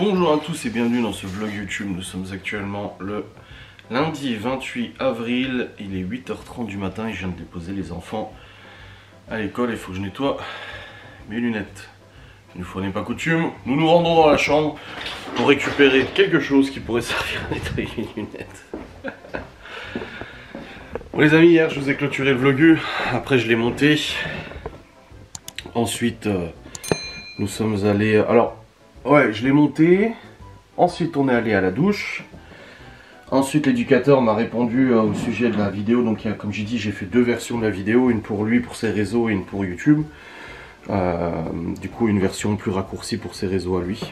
Bonjour à tous et bienvenue dans ce vlog YouTube. Nous sommes actuellement le lundi 28 avril. Il est 8h30 du matin et je viens de déposer les enfants à l'école. Il faut que je nettoie mes lunettes. Une fois n'est pas coutume, nous nous rendons dans la chambre pour récupérer quelque chose qui pourrait servir à nettoyer les lunettes. Bon les amis, hier je vous ai clôturé le vlogu, après je l'ai monté. Ensuite nous sommes allés... Alors ouais, je l'ai monté. Ensuite on est allé à la douche. Ensuite l'éducateur m'a répondu au sujet de la vidéo. Donc comme j'ai dit, j'ai fait deux versions de la vidéo, une pour lui, pour ses réseaux, et une pour YouTube. Du coup une version plus raccourcie pour ses réseaux à lui.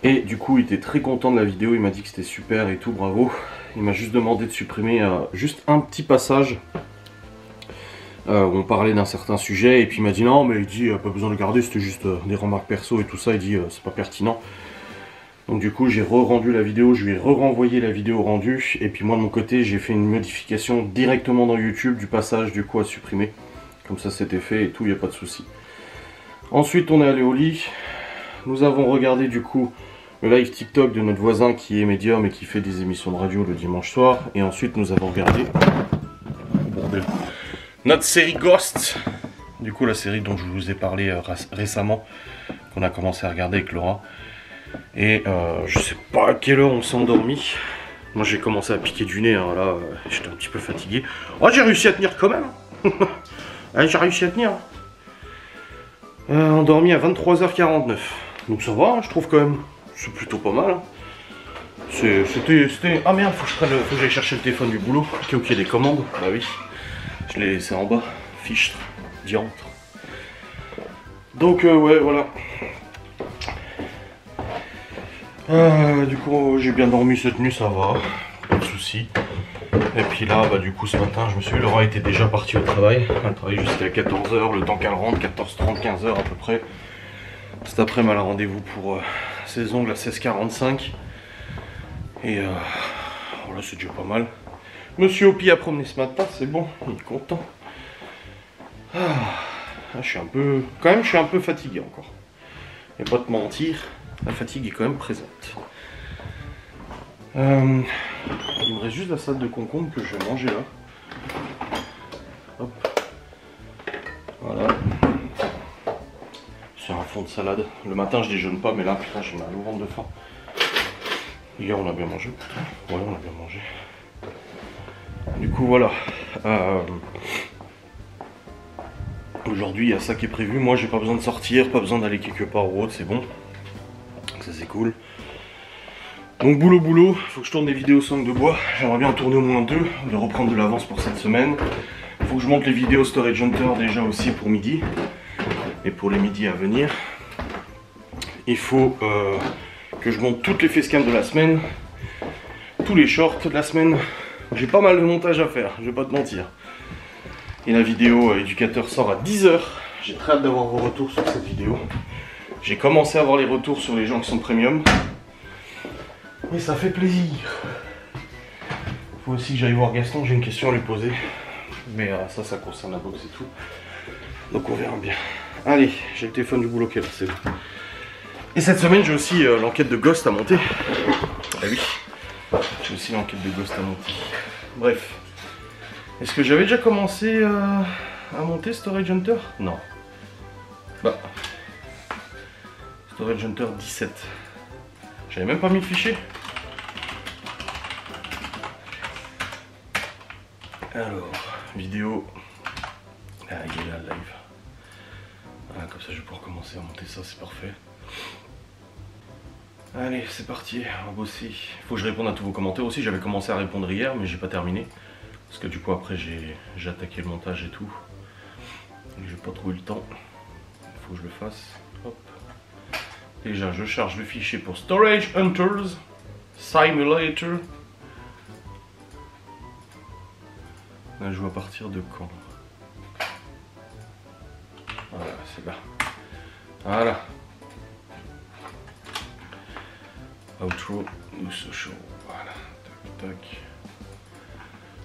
Et du coup il était très content de la vidéo, il m'a dit que c'était super et tout, bravo. Il m'a juste demandé de supprimer juste un petit passage où on parlait d'un certain sujet, et puis il m'a dit non mais il dit pas besoin de le garder, c'était juste des remarques perso et tout ça, il dit c'est pas pertinent. Donc du coup j'ai re-rendu la vidéo, je lui ai re-renvoyé la vidéo rendue, et puis moi de mon côté j'ai fait une modification directement dans YouTube du passage du coup à supprimer. Comme ça c'était fait et tout, il n'y a pas de souci. Ensuite on est allé au lit, nous avons regardé du coup le live TikTok de notre voisin qui est médium et qui fait des émissions de radio le dimanche soir. Et ensuite nous avons regardé notre série Ghost. Du coup la série dont je vous ai parlé récemment, qu'on a commencé à regarder avec Laura. Et je sais pas à quelle heure on s'est endormi. Moi j'ai commencé à piquer du nez, hein, là j'étais un petit peu fatigué. Oh j'ai réussi à tenir quand même. J'ai réussi à tenir. Endormi à 23h49. Donc ça va, hein, je trouve quand même. C'est plutôt pas mal. Hein. C'était... Ah merde, faut que j'aille chercher le téléphone du boulot. Ok, il y a des commandes. Bah oui. Je l'ai laissé en bas. Fichtre. Diantre. Donc ouais, voilà. Du coup, j'ai bien dormi cette nuit, ça va. Pas de soucis. Et puis là, bah du coup ce matin, je me suis dit, Laura était déjà partie au travail. Elle travaille jusqu'à 14h, le temps qu'elle rentre, 14h30, 15h à peu près. Cet après-midi, elle a rendez-vous pour ses ongles à 16h45. Et voilà, c'est déjà pas mal. Monsieur Hopi a promené ce matin, c'est bon, il est content. Je suis un peu... Quand même, je suis un peu fatigué encore. Et pas te mentir, la fatigue est quand même présente. Il me reste juste la salade de concombre que je vais manger là. Hop. Voilà. C'est un fond de salade. Le matin je déjeune pas, mais là putain j'ai mal au ventre de faim. Hier on a bien mangé. Ouais, on a bien mangé. Du coup voilà. Aujourd'hui il y a ça qui est prévu. Moi j'ai pas besoin de sortir, pas besoin d'aller quelque part ou autre, c'est bon. Ça c'est cool. Donc boulot, faut que je tourne des vidéos sangs de bois, j'aimerais bien en tourner au moins deux, de reprendre de l'avance pour cette semaine. Faut que je monte les vidéos Storage Hunter déjà aussi pour midi, et pour les midis à venir. Il faut que je monte toutes les facecams de la semaine, tous les shorts de la semaine. J'ai pas mal de montage à faire, je vais pas te mentir. Et la vidéo éducateur sort à 10h, j'ai très hâte d'avoir vos retours sur cette vidéo. J'ai commencé à avoir les retours sur les gens qui sont premium. Et ça fait plaisir. Faut aussi que j'aille voir Gaston, j'ai une question à lui poser. Mais ça concerne la boxe et tout. Donc on verra bien. Allez, j'ai le téléphone du boulot qui est là, c'est bon. Et cette semaine j'ai aussi l'enquête de Ghost à monter. Ah oui, j'ai aussi l'enquête de Ghost à monter. Bref. Est-ce que j'avais déjà commencé à monter Storage Hunter? Non. Bah. Storage Hunter 17. J'avais même pas mis le fichier. Alors, vidéo. Ah, il est là le live. Ah, comme ça je vais pouvoir commencer à monter ça, c'est parfait. Allez, c'est parti, on va bosser. Il faut que je réponde à tous vos commentaires aussi. J'avais commencé à répondre hier, mais j'ai pas terminé. Parce que du coup, après, j'ai attaqué le montage et tout. Et j'ai pas trouvé le temps. Il faut que je le fasse. Hop. Déjà, je charge le fichier pour Storage Hunters Simulator. Là, je joue à partir de quand? Voilà, c'est là. Voilà. Outro, new social. Voilà. Tac, tac.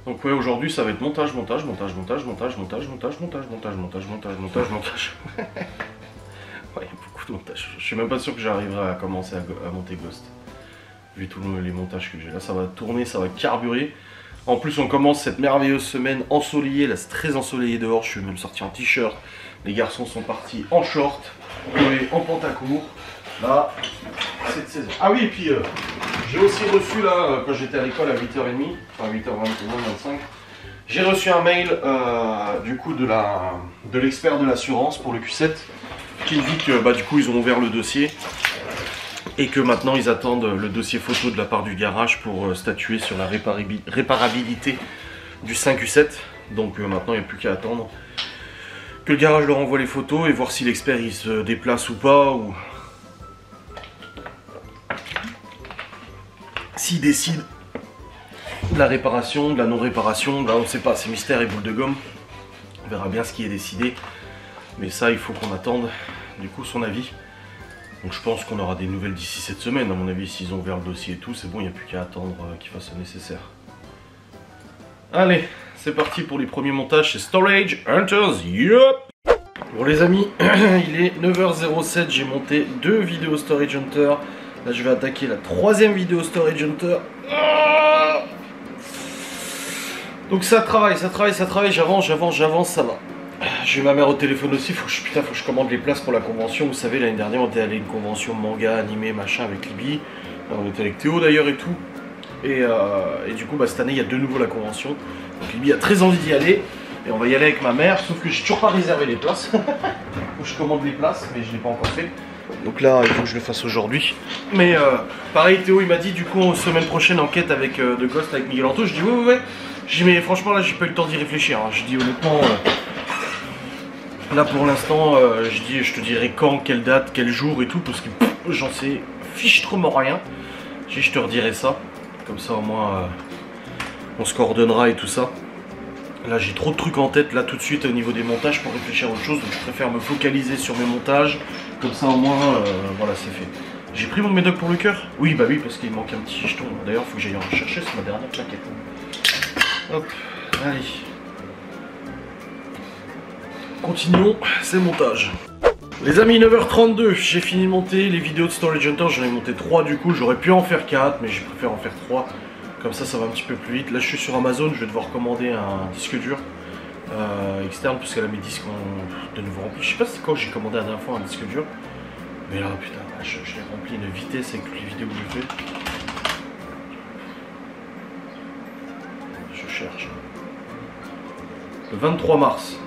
Donc ouais, aujourd'hui, ça va être montage. Ouais, il y a beaucoup de montage. Je suis même pas sûr que j'arriverai à commencer à monter Ghost. Vu tous les montages que j'ai. Là ça va tourner, ça va carburer. En plus on commence cette merveilleuse semaine ensoleillée. Là c'est très ensoleillé dehors. Je suis même sorti en t-shirt. Les garçons sont partis en short. Chloé en pantacourt. Là, cette saison. Ah oui, et puis j'ai aussi reçu là, quand j'étais à l'école à 8h30, enfin 8h25, j'ai reçu un mail du coup de l'expert de l'assurance pour le Q7 qui me dit que bah, du coup ils ont ouvert le dossier et que maintenant ils attendent le dossier photo de la part du garage pour statuer sur la réparabilité du 5 Q7. Donc maintenant il n'y a plus qu'à attendre que le garage leur envoie les photos et voir si l'expert il se déplace ou pas, ou s'il décide de la réparation, de la non-réparation. Là on ne sait pas, c'est mystère et boule de gomme. On verra bien ce qui est décidé. Mais ça il faut qu'on attende du coup son avis. Donc je pense qu'on aura des nouvelles d'ici cette semaine. À mon avis, s'ils ont ouvert le dossier et tout, c'est bon, il n'y a plus qu'à attendre qu'ils fassent le nécessaire. Allez, c'est parti pour les premiers montages chez Storage Hunters. Yup. Bon les amis, il est 9h07, j'ai monté 2 vidéos Storage Hunter. Là je vais attaquer la 3e vidéo Storage Hunter. Donc ça travaille, j'avance, ça va. J'ai ma mère au téléphone aussi, faut que je commande les places pour la convention. Vous savez, l'année dernière on était allé à une convention manga, animé, machin avec Libby. On était avec Théo d'ailleurs et tout. Et du coup bah, cette année il y a de nouveau la convention. Donc Libby a très envie d'y aller. Et on va y aller avec ma mère, sauf que j'ai toujours pas réservé les places. Faut que je commande les places, mais je l'ai pas encore fait. Donc là, il faut que je le fasse aujourd'hui. Mais pareil, Théo il m'a dit du coup semaine prochaine enquête avec The Ghost avec Miguel Anto. Je dis ouais. Je dis mais franchement là j'ai pas eu le temps d'y réfléchir. Hein. Je dis honnêtement, là pour l'instant, je te dirai quand, quelle date, quel jour et tout, parce que j'en sais fichtrement rien. Je te redirai ça. Comme ça au moins on se coordonnera et tout ça. Là j'ai trop de trucs en tête là tout de suite au niveau des montages pour réfléchir à autre chose, donc je préfère me focaliser sur mes montages, comme ça au moins voilà c'est fait. J'ai pris mon médoc pour le cœur? Oui bah oui parce qu'il manque un petit jeton, d'ailleurs faut que j'aille en chercher, c'est ma dernière plaquette. Hop, allez. Continuons ces montages. Les amis, 9h32, j'ai fini de monter les vidéos de Storage Hunter, j'en ai monté 3 du coup, j'aurais pu en faire 4 mais j'ai préféré en faire 3. Comme ça va un petit peu plus vite. Là je suis sur Amazon, je vais devoir commander un disque dur externe puisqu'elle a mes disques de nouveau remplis. Je sais pas c'est quand j'ai commandé la dernière fois un disque dur. Mais là putain, je l'ai rempli une vitesse avec toutes les vidéos que j'ai fait. Je cherche. Le 23 mars.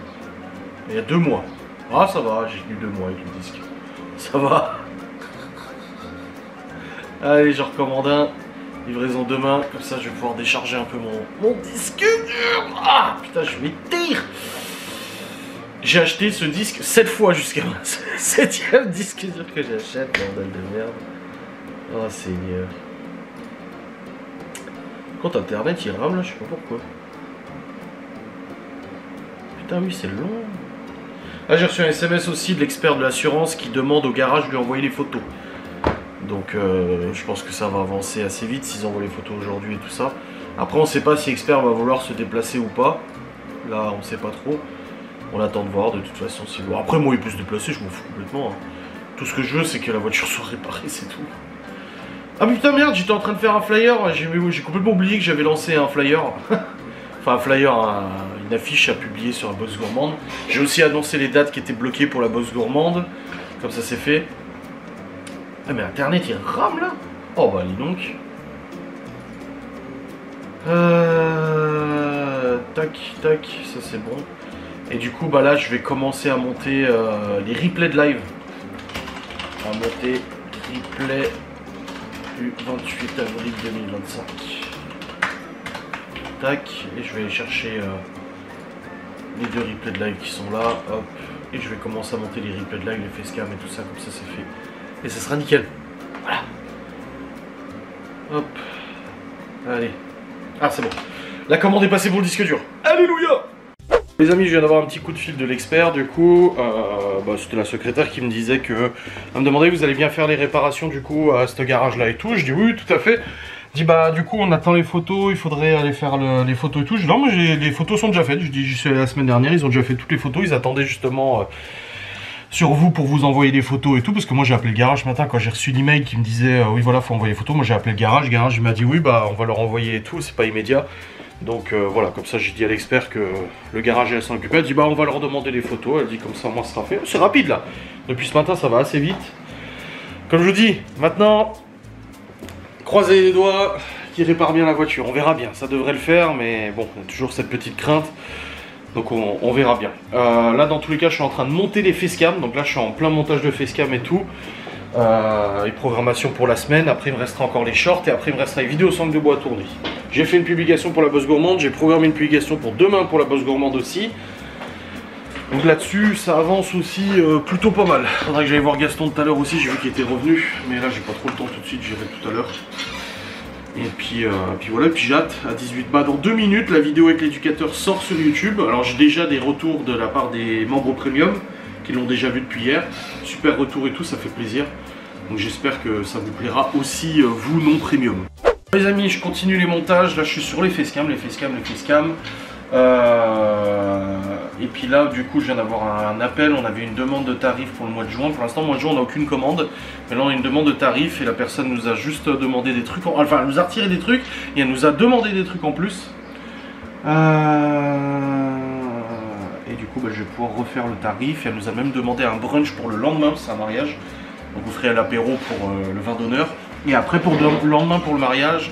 Il y a 2 mois. Ah ça va, j'ai tenu 2 mois avec le disque. Ça va. Allez, j'en recommande un. Livraison demain, comme ça je vais pouvoir décharger un peu mon disque dur. Ah putain, je vais tire. J'ai acheté ce disque 7 fois jusqu'à maintenant. 7e disque dur que j'achète, bordel de merde. Oh Seigneur. Quand internet il rame là, je sais pas pourquoi. Putain oui c'est long. Là j'ai reçu un SMS aussi de l'expert de l'assurance qui demande au garage de lui envoyer les photos. Donc je pense que ça va avancer assez vite s'ils envoient les photos aujourd'hui et tout ça. Après on sait pas si Expert va vouloir se déplacer ou pas. Là on sait pas trop. On attend de voir de toute façon si... Bon, après moi il peut se déplacer, je m'en fous complètement. Hein. Tout ce que je veux c'est que la voiture soit réparée, c'est tout. Ah putain merde, j'étais en train de faire un flyer. J'ai complètement oublié que j'avais lancé un flyer. Enfin un flyer, une affiche à publier sur la Bosse Gourmande. J'ai aussi annoncé les dates qui étaient bloquées pour la Bosse Gourmande. Comme ça c'est fait. Ah mais internet il rame là. Oh bah dis donc. Tac tac, ça c'est bon. Et du coup bah là je vais commencer à monter les replays de live. À monter replay du 28 avril 2025. Tac, et je vais aller chercher les 2 replays de live qui sont là. Hop. Et je vais commencer à monter les replays de live, les facecam et tout ça, comme ça c'est fait. Et ça sera nickel. Voilà. Hop. Allez. Ah c'est bon. La commande est passée pour le disque dur. Alléluia. Les amis, je viens d'avoir un petit coup de fil de l'expert. Du coup, c'était la secrétaire qui me disait que... Elle me demandait, vous allez bien faire les réparations du coup à ce garage là et tout. Je dis oui, tout à fait. Je dis bah du coup on attend les photos, il faudrait aller faire les photos et tout. Je dis non mais les photos sont déjà faites. Je dis j'y suis allé la semaine dernière, ils ont déjà fait toutes les photos. Ils attendaient justement... sur vous pour vous envoyer des photos et tout, parce que moi j'ai appelé le garage ce matin quand j'ai reçu l'email qui me disait oui voilà faut envoyer des photos. Moi j'ai appelé le garage il m'a dit oui bah on va leur envoyer et tout, c'est pas immédiat. Donc voilà, comme ça j'ai dit à l'expert que le garage elle s'en occupait. Elle dit bah on va leur demander des photos, elle dit comme ça moi ça sera fait. C'est rapide là, depuis ce matin ça va assez vite. Comme je vous dis, maintenant, croisez les doigts, qui répare bien la voiture, on verra bien, ça devrait le faire, mais bon, il y a toujours cette petite crainte. Donc on verra bien. Là dans tous les cas je suis en train de monter les facecam. Donc là je suis en plein montage de facecam et tout. Et programmation pour la semaine. Après il me restera encore les shorts. Et après il me restera les vidéos sangle de bois à tourner. J'ai fait une publication pour la Bosse Gourmande. J'ai programmé une publication pour demain pour la Bosse Gourmande aussi. Donc là-dessus ça avance aussi plutôt pas mal. Faudrait que j'aille voir Gaston tout à l'heure aussi. J'ai vu qu'il était revenu. Mais là j'ai pas trop le temps tout de suite. J'irai tout à l'heure. Et puis voilà, puis j'ai hâte, à 18 bah dans 2 minutes, la vidéo avec l'éducateur sort sur YouTube. Alors j'ai déjà des retours de la part des membres premium qui l'ont déjà vu depuis hier. Super retour et tout, ça fait plaisir. Donc j'espère que ça vous plaira aussi, vous non premium. Les amis, je continue les montages. Là je suis sur les facecam. Et puis là du coup je viens d'avoir un appel. On avait une demande de tarif pour le mois de juin. Pour l'instant mois de juin on n'a aucune commande. Mais là on a une demande de tarif et la personne nous a juste demandé des trucs. Enfin elle nous a retiré des trucs et elle nous a demandé des trucs en plus. Et du coup bah, je vais pouvoir refaire le tarif. Et elle nous a même demandé un brunch pour le lendemain, c'est un mariage. Donc vous ferez l'apéro pour le vin d'honneur. Et après pour le lendemain pour le mariage,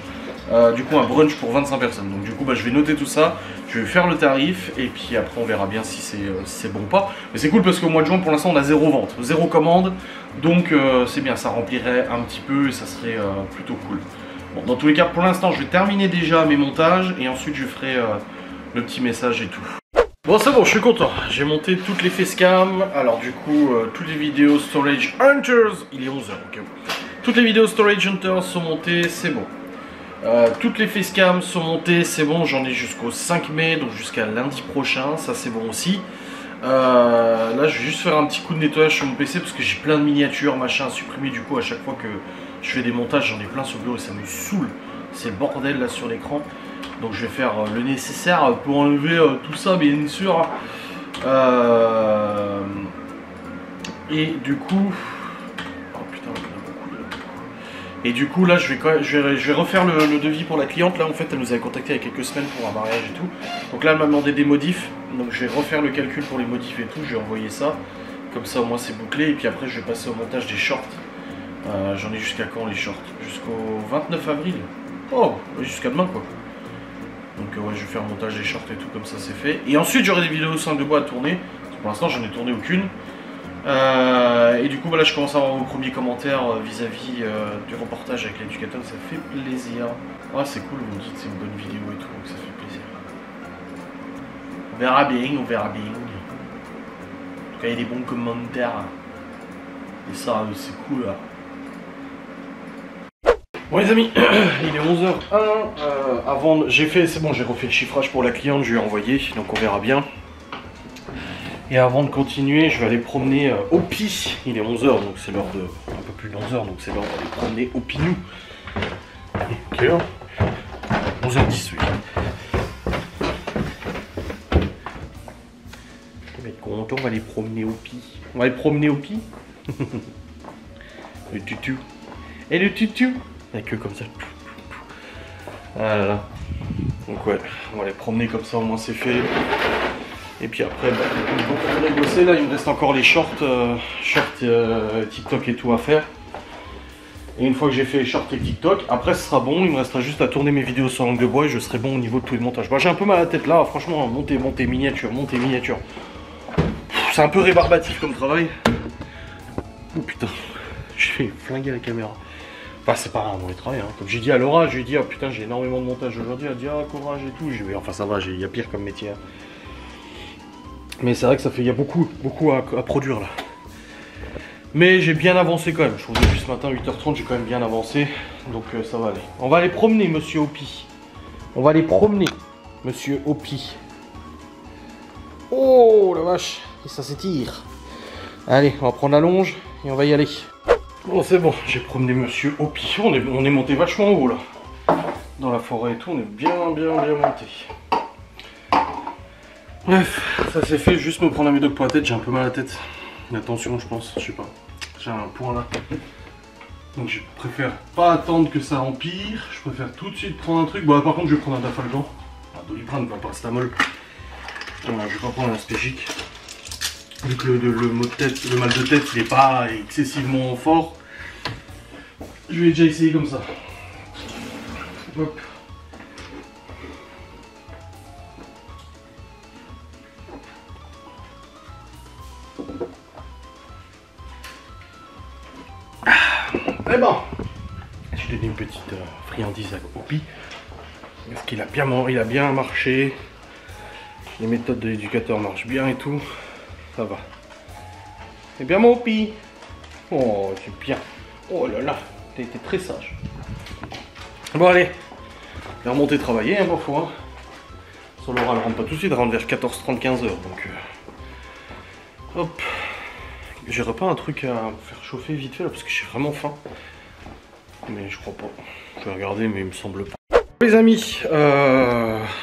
du coup un brunch pour 25 personnes. Donc du coup bah, je vais noter tout ça, je vais faire le tarif et puis après on verra bien si c'est bon ou pas. Mais c'est cool parce qu'au mois de juin pour l'instant on a 0 vente, 0 commande. Donc c'est bien, ça remplirait un petit peu et ça serait plutôt cool. Bon, dans tous les cas pour l'instant je vais terminer déjà mes montages et ensuite je ferai le petit message et tout. Bon c'est bon, je suis content, j'ai monté toutes les facecam. Alors du coup toutes les vidéos Storage Hunters, il est 11h, ok. Toutes les vidéos Storage Hunters sont montées, c'est bon. Toutes les facecam sont montées, c'est bon, j'en ai jusqu'au 5 mai, donc jusqu'à lundi prochain, ça c'est bon aussi. Là je vais juste faire un petit coup de nettoyage sur mon PC parce que j'ai plein de miniatures, machin à supprimer. Du coup à chaque fois que je fais des montages, j'en ai plein sur le bureau et ça me saoule. C'est le bordel là sur l'écran. Donc je vais faire le nécessaire pour enlever tout ça bien sûr. Et du coup... Et du coup là je vais refaire le devis pour la cliente. Là en fait elle nous avait contacté il y a quelques semaines pour un mariage et tout. Donc là elle m'a demandé des modifs. Donc je vais refaire le calcul pour les modifs et tout. Je vais envoyer ça. Comme ça au moins c'est bouclé. Et puis après je vais passer au montage des shorts. J'en ai jusqu'à quand les shorts? Jusqu'au 29 avril. Oh, jusqu'à demain quoi. Donc ouais je vais faire le montage des shorts et tout, comme ça c'est fait. Et ensuite j'aurai des vidéos sangle de bois à tourner. Pour l'instant j'en ai tourné aucune. Et du coup voilà, je commence à avoir vos premiers commentaires vis-à-vis du reportage avec l'éducateur, ça fait plaisir. Ah c'est cool, vous me dites que c'est une bonne vidéo et tout, donc ça fait plaisir. On verra bien, on verra bien. En tout cas il y a des bons commentaires. Et ça c'est cool là. Bon les amis, il est 11h01, avant j'ai fait, c'est bon j'ai refait le chiffrage pour la cliente, je lui ai envoyé, donc on verra bien. Et avant de continuer, je vais aller promener au Pi. Il est 11h, donc c'est l'heure de... un peu plus de 11h, donc c'est l'heure d'aller promener au Pinou. Ok, 11h10, oui. On va être content, on va aller promener au Pi. On va aller promener au Pi. Le tutu. Et le tutu. La queue comme ça. Ah là là. Donc ouais, on va aller promener comme ça, au moins c'est fait. Et puis après, bah, on va bosser. Là, il me reste encore les shorts, TikTok et tout à faire. Et une fois que j'ai fait les shorts et TikTok, après ce sera bon. Il me restera juste à tourner mes vidéos sur langue de bois et je serai bon au niveau de tous les montages. Bah, j'ai un peu mal à la tête là, franchement, monter miniature. C'est un peu rébarbatif comme travail. Oh putain, je vais flinguer la caméra. Enfin, c'est pas un mauvais travail, hein. Comme j'ai dit à Laura, je lui ai dit, oh putain, j'ai énormément de montage aujourd'hui. Elle a dit, ah, courage et tout. Enfin, ça va, il y a pire comme métier. Hein. Mais c'est vrai que il y a beaucoup à produire là. Mais j'ai bien avancé quand même. Je trouve que depuis ce matin, 8h30, j'ai quand même bien avancé. Donc ça va aller. On va aller promener, monsieur Opi. On va aller promener, monsieur Opi. Oh la vache, et ça s'étire. Allez, on va prendre la longe et on va y aller. Bon, c'est bon, j'ai promené monsieur Opi. On est monté vachement haut là. Dans la forêt et tout, on est bien monté. Bref, ça c'est fait, juste me prendre un médoc pour la tête, j'ai un peu mal à la tête. Attention, je pense, je sais pas. J'ai un point là. Donc je préfère pas attendre que ça empire. Je préfère tout de suite prendre un truc. Bon, là, par contre, je vais prendre un Dafalgan. Un Doliprane, pas un paracétamol. Je vais pas prendre un Aspégique. Vu que le mal de tête, il est pas excessivement fort. Je vais déjà essayer comme ça. Hop. Eh ben, je donné une petite friandise à Opi. Parce qu'il a bien marché. Les méthodes de l'éducateur marchent bien et tout. Ça va. C'est bien mon Opi. Oh, c'est bien. Oh là là, t'as été très sage. Bon allez, je vais remonter travailler hein, parfois. Sur l'oral, elle rentre pas tout de suite, elle rentre vers 14h30, 15h. Donc, hop. J'aurais pas un truc à faire chauffer vite fait là parce que j'ai vraiment faim. Mais je crois pas. Je vais regarder mais il me semble pas. Les amis,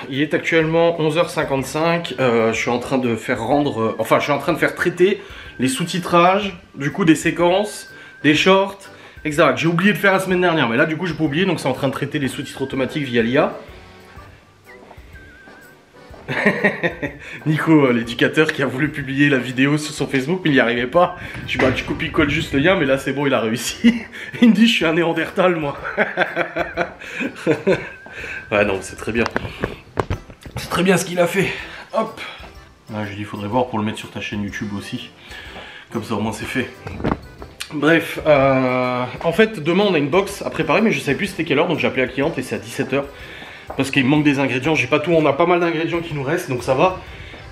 il est actuellement 11h55. Je suis en train de faire rendre... je suis en train de faire traiter les sous-titrages, du coup des séquences, des shorts, etc. J'ai oublié de faire la semaine dernière, mais là du coup j'ai pas oublié, donc c'est en train de traiter les sous-titres automatiques via l'IA. Nico, l'éducateur qui a voulu publier la vidéo sur son Facebook, mais il n'y arrivait pas. Je dis bah tu copie-colle juste le lien, mais là c'est bon, il a réussi. Il me dit je suis un Néandertal moi. Ouais non, c'est très bien. C'est très bien ce qu'il a fait. Hop. Là je lui dis il faudrait voir pour le mettre sur ta chaîne YouTube aussi. Comme ça au moins c'est fait. Bref, en fait demain on a une box à préparer, mais je savais plus c'était quelle heure, donc j'ai appelé la cliente et c'est à 17h. Parce qu'il me manque des ingrédients, j'ai pas tout, on a pas mal d'ingrédients qui nous restent, donc ça va.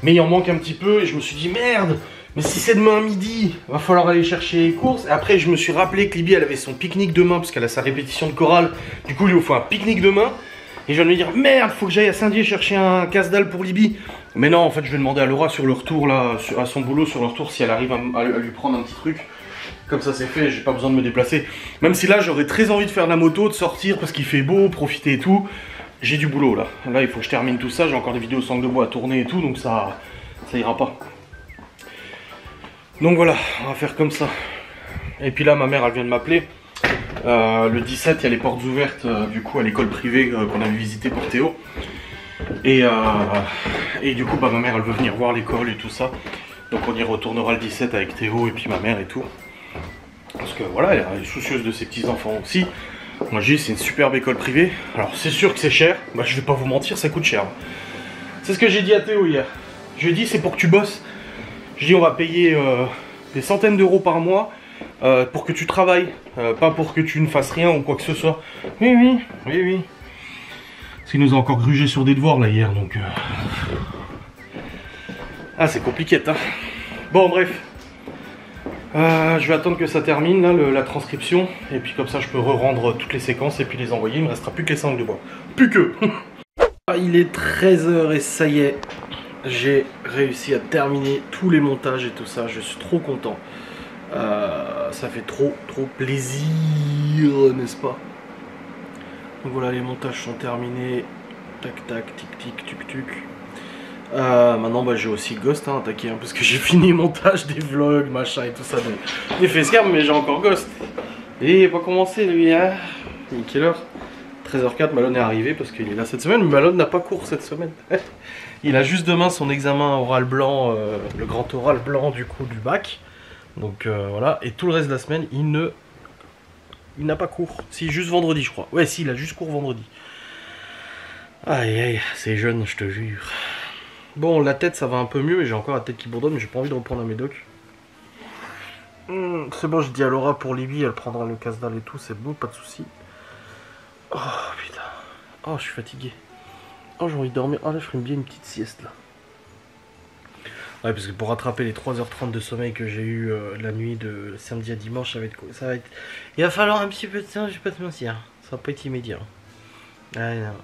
Mais il en manque un petit peu et je me suis dit merde, mais si c'est demain à midi, va falloir aller chercher les courses. Et après je me suis rappelé que Libye elle avait son pique-nique demain parce qu'elle a sa répétition de chorale. Du coup il lui faut un pique-nique demain. Et je viens de me dire merde, faut que j'aille à Saint-Dié chercher un casse-dalle pour Libye. Mais non, en fait je vais demander à Laura sur le retour là, à son boulot sur le retour si elle arrive à lui prendre un petit truc. Comme ça c'est fait, j'ai pas besoin de me déplacer. Même si là j'aurais très envie de faire de la moto, de sortir parce qu'il fait beau, profiter et tout. J'ai du boulot là. Là il faut que je termine tout ça, j'ai encore des vidéos sangle de bois à tourner et tout, donc ça ira pas. Donc voilà, on va faire comme ça. Et puis là ma mère elle vient de m'appeler. Le 17 il y a les portes ouvertes du coup à l'école privée qu'on avait visité pour Théo. Et du coup bah, ma mère elle veut venir voir l'école et tout ça. Donc on y retournera le 17 avec Théo et puis ma mère et tout. Parce que voilà, elle est soucieuse de ses petits enfants aussi. Moi je dis c'est une superbe école privée. Alors c'est sûr que c'est cher, bah, je vais pas vous mentir, ça coûte cher. C'est ce que j'ai dit à Théo hier. Je lui ai dit c'est pour que tu bosses. Je dis on va payer des centaines d'euros par mois pour que tu travailles, pas pour que tu ne fasses rien ou quoi que ce soit. Oui. Parce qu'il nous a encore grugé sur des devoirs là hier, donc... Ah c'est compliqué hein. Bon bref. Je vais attendre que ça termine là, la transcription. Et puis comme ça je peux re-rendre toutes les séquences et puis les envoyer. Il me restera plus que les sangles de bois. Plus que. Il est 13h et ça y est. J'ai réussi à terminer tous les montages et tout ça. Je suis trop content. Ça fait trop plaisir, n'est-ce pas? Donc voilà, les montages sont terminés. Tac tac, tic tic, tuc tuc. Maintenant bah, j'ai aussi Ghost hein, attaqué hein, parce que j'ai fini le montage des vlogs machin et tout ça des facecam, mais j'ai encore Ghost et il n'est pas commencé lui hein. Il est quelle heure? 13h04, Malone est arrivé parce qu'il est là cette semaine, mais Malone n'a pas cours cette semaine. Il a juste demain son examen oral blanc, le grand oral blanc du coup du bac, donc voilà, et tout le reste de la semaine il n'a pas cours, si juste vendredi je crois, ouais si il a juste cours vendredi. Aïe aïe, c'est jeune je te jure. Bon, la tête ça va un peu mieux, mais j'ai encore la tête qui bourdonne, mais j'ai pas envie de reprendre un médoc. C'est bon, je dis à Laura pour Libye, elle prendra le casse-dalle et tout, c'est bon, pas de soucis. Oh putain. Oh, je suis fatigué. Oh, j'ai envie de dormir. Oh là, je ferais bien une petite sieste là. Ouais, parce que pour rattraper les 3h30 de sommeil que j'ai eu la nuit de samedi à dimanche, ça va être... Il va falloir un petit peu de temps, je vais pas te mentir. Ça va pas être immédiat. Ah non.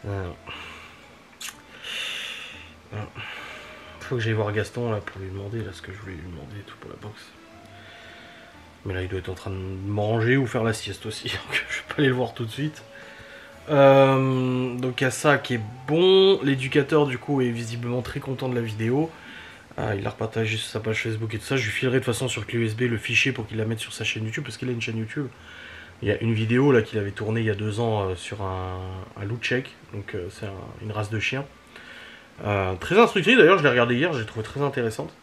Non. Faut que j'aille voir Gaston là pour lui demander là ce que je voulais lui demander et tout pour la boxe. Mais là il doit être en train de manger ou faire la sieste aussi, donc je vais pas aller le voir tout de suite. Donc il y a ça qui est bon. L'éducateur du coup est visiblement très content de la vidéo. Ah, il l'a repartagé sur sa page Facebook et tout ça. Je lui filerai de toute façon sur clé USB le fichier pour qu'il la mette sur sa chaîne YouTube, parce qu'il a une chaîne YouTube. Il y a une vidéo là qu'il avait tournée il y a 2 ans sur un Lutchek, donc c'est une race de chien. Très instructive d'ailleurs, je l'ai regardé hier, j'ai trouvé très intéressante.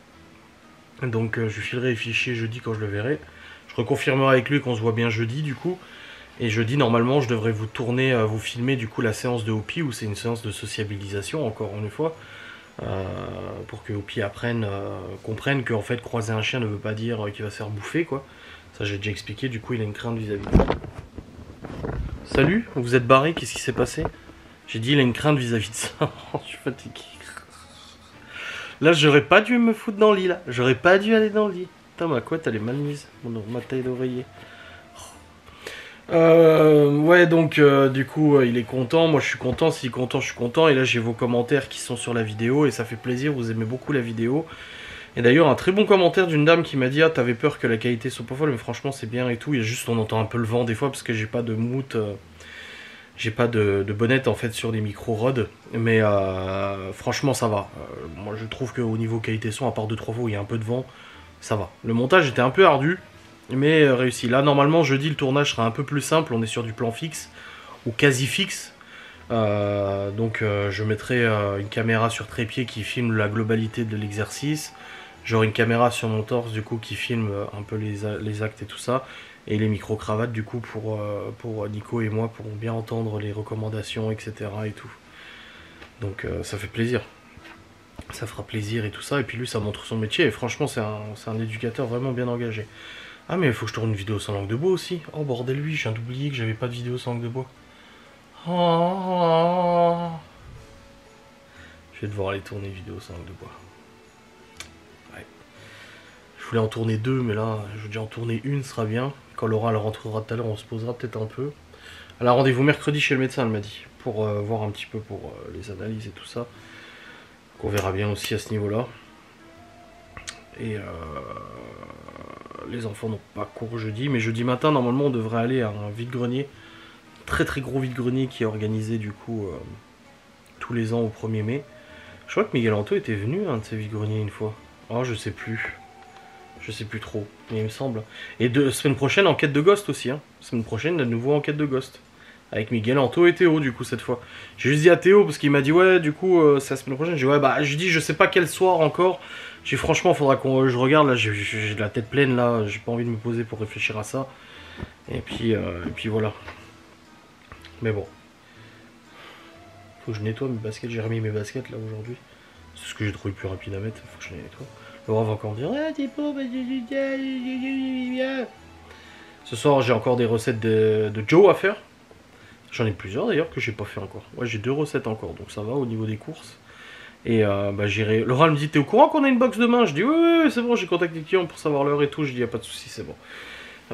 Donc je lui filerai les fichiers jeudi quand je le verrai. Je reconfirmerai avec lui qu'on se voit bien jeudi du coup. Et jeudi normalement je devrais vous tourner, vous filmer du coup la séance de Hopi, où c'est une séance de sociabilisation encore une fois. Pour que Hopi comprenne qu'en fait croiser un chien ne veut pas dire qu'il va se faire bouffer quoi. Ça j'ai déjà expliqué, du coup il a une crainte vis-à-vis de ça. Salut, vous êtes barré, qu'est-ce qui s'est passé? J'ai dit il a une crainte vis-à-vis de ça. Je suis fatigué. Là j'aurais pas dû me foutre dans le lit là, j'aurais pas dû aller dans le lit. Putain ma couette elle est mal mise, ma taille d'oreiller. Ouais donc du coup il est content, moi je suis content, s'il est content je suis content. Et là j'ai vos commentaires qui sont sur la vidéo et ça fait plaisir, vous aimez beaucoup la vidéo. Et d'ailleurs un très bon commentaire d'une dame qui m'a dit ah t'avais peur que la qualité soit pas folle, mais franchement c'est bien et tout. Il y a juste on entend un peu le vent des fois parce que j'ai pas de moutte, j'ai pas de bonnette en fait sur des micros Rode. Mais franchement ça va, moi je trouve qu'au niveau qualité son, à part 2-3 fois où il y a un peu de vent, ça va. Le montage était un peu ardu, mais réussi. Là normalement jeudi le tournage sera un peu plus simple, on est sur du plan fixe ou quasi fixe. Donc je mettrai une caméra sur trépied qui filme la globalité de l'exercice. J'aurai une caméra sur mon torse du coup qui filme un peu les actes et tout ça. Et les micro-cravates du coup pour Nico et moi pour bien entendre les recommandations etc. et tout. Donc ça fait plaisir. Ça fera plaisir et tout ça. Et puis lui ça montre son métier et franchement c'est un éducateur vraiment bien engagé. Ah mais il faut que je tourne une vidéo sans langue de bois aussi. Oh bordel lui, je viens d'oublier que j'avais pas de vidéo sans langue de bois. Oh. Je vais devoir aller tourner une vidéo sans langue de bois. Ouais. Je voulais en tourner 2 mais là je vais déjà en tourner une, ce sera bien. Quand Laura elle rentrera tout à l'heure on se posera peut-être un peu. Elle a rendez-vous mercredi chez le médecin elle m'a dit. Pour voir un petit peu pour les analyses et tout ça. Donc on verra bien aussi à ce niveau là. Et les enfants n'ont pas cours jeudi, mais jeudi matin normalement on devrait aller à un vide-grenier, très très gros vide-grenier qui est organisé du coup tous les ans au 1er mai. Je crois que Miguel Anto était venu à un de ces vide-greniers une fois. Oh je sais plus trop, mais il me semble. Et semaine prochaine enquête de Ghost aussi, hein. Semaine prochaine de nouveau enquête de Ghost. Avec Miguel Anto et Théo du coup cette fois. J'ai juste dit à Théo parce qu'il m'a dit ouais du coup c'est la semaine prochaine. J'ai dit ouais bah je dis je sais pas quel soir encore. J'ai franchement faudra que je regarde là, j'ai la tête pleine là, j'ai pas envie de me poser pour réfléchir à ça. Et puis voilà. Mais bon. Faut que je nettoie mes baskets, j'ai remis mes baskets là aujourd'hui. C'est ce que j'ai trouvé plus rapide à mettre, faut que je les nettoie. Laura va encore me dire ah t'es pauvre. Ce soir j'ai encore des recettes de Joe à faire. J'en ai plusieurs d'ailleurs que j'ai pas fait encore. Ouais j'ai 2 recettes encore, donc ça va au niveau des courses. Et bah j'irai. Laura me dit t'es au courant qu'on a une box demain? Je dis oui c'est bon, j'ai contacté le client pour savoir l'heure et tout. Je dis y a pas de souci, c'est bon.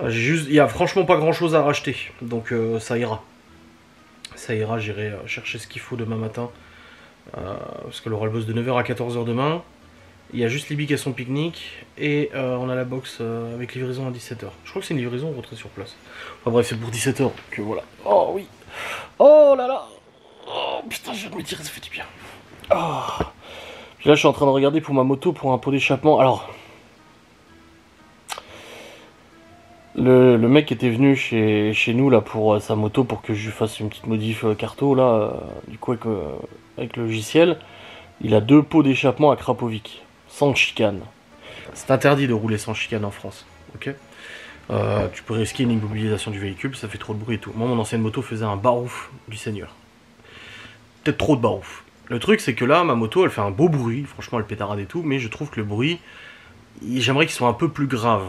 Il y a franchement pas grand chose à racheter, donc ça ira. Ça ira, j'irai chercher ce qu'il faut demain matin. Parce que Laura le bosse de 9h à 14h demain. Il y a juste Libby qui a son pique-nique. Et on a la box avec livraison à 17h. Je crois que c'est une livraison rentrée sur place. Enfin bref, c'est pour 17h, donc voilà. Oh oui. Oh là là. Oh putain, je vais me tirer, ça fait du bien. Oh. Puis là, je suis en train de regarder pour ma moto pour un pot d'échappement. Alors, le mec était venu chez nous là pour sa moto pour que je lui fasse une petite modif carto là, du coup avec le logiciel. Il a 2 pots d'échappement à Krapovic, sans chicane. C'est interdit de rouler sans chicane en France, ok. Tu peux risquer une immobilisation du véhicule, ça fait trop de bruit et tout. Moi, mon ancienne moto faisait un barouf du Seigneur. Peut-être trop de barouf. Le truc, c'est que là, ma moto, elle fait un beau bruit. Franchement, elle pétarade et tout, mais je trouve que le bruit, j'aimerais qu'il soit un peu plus grave.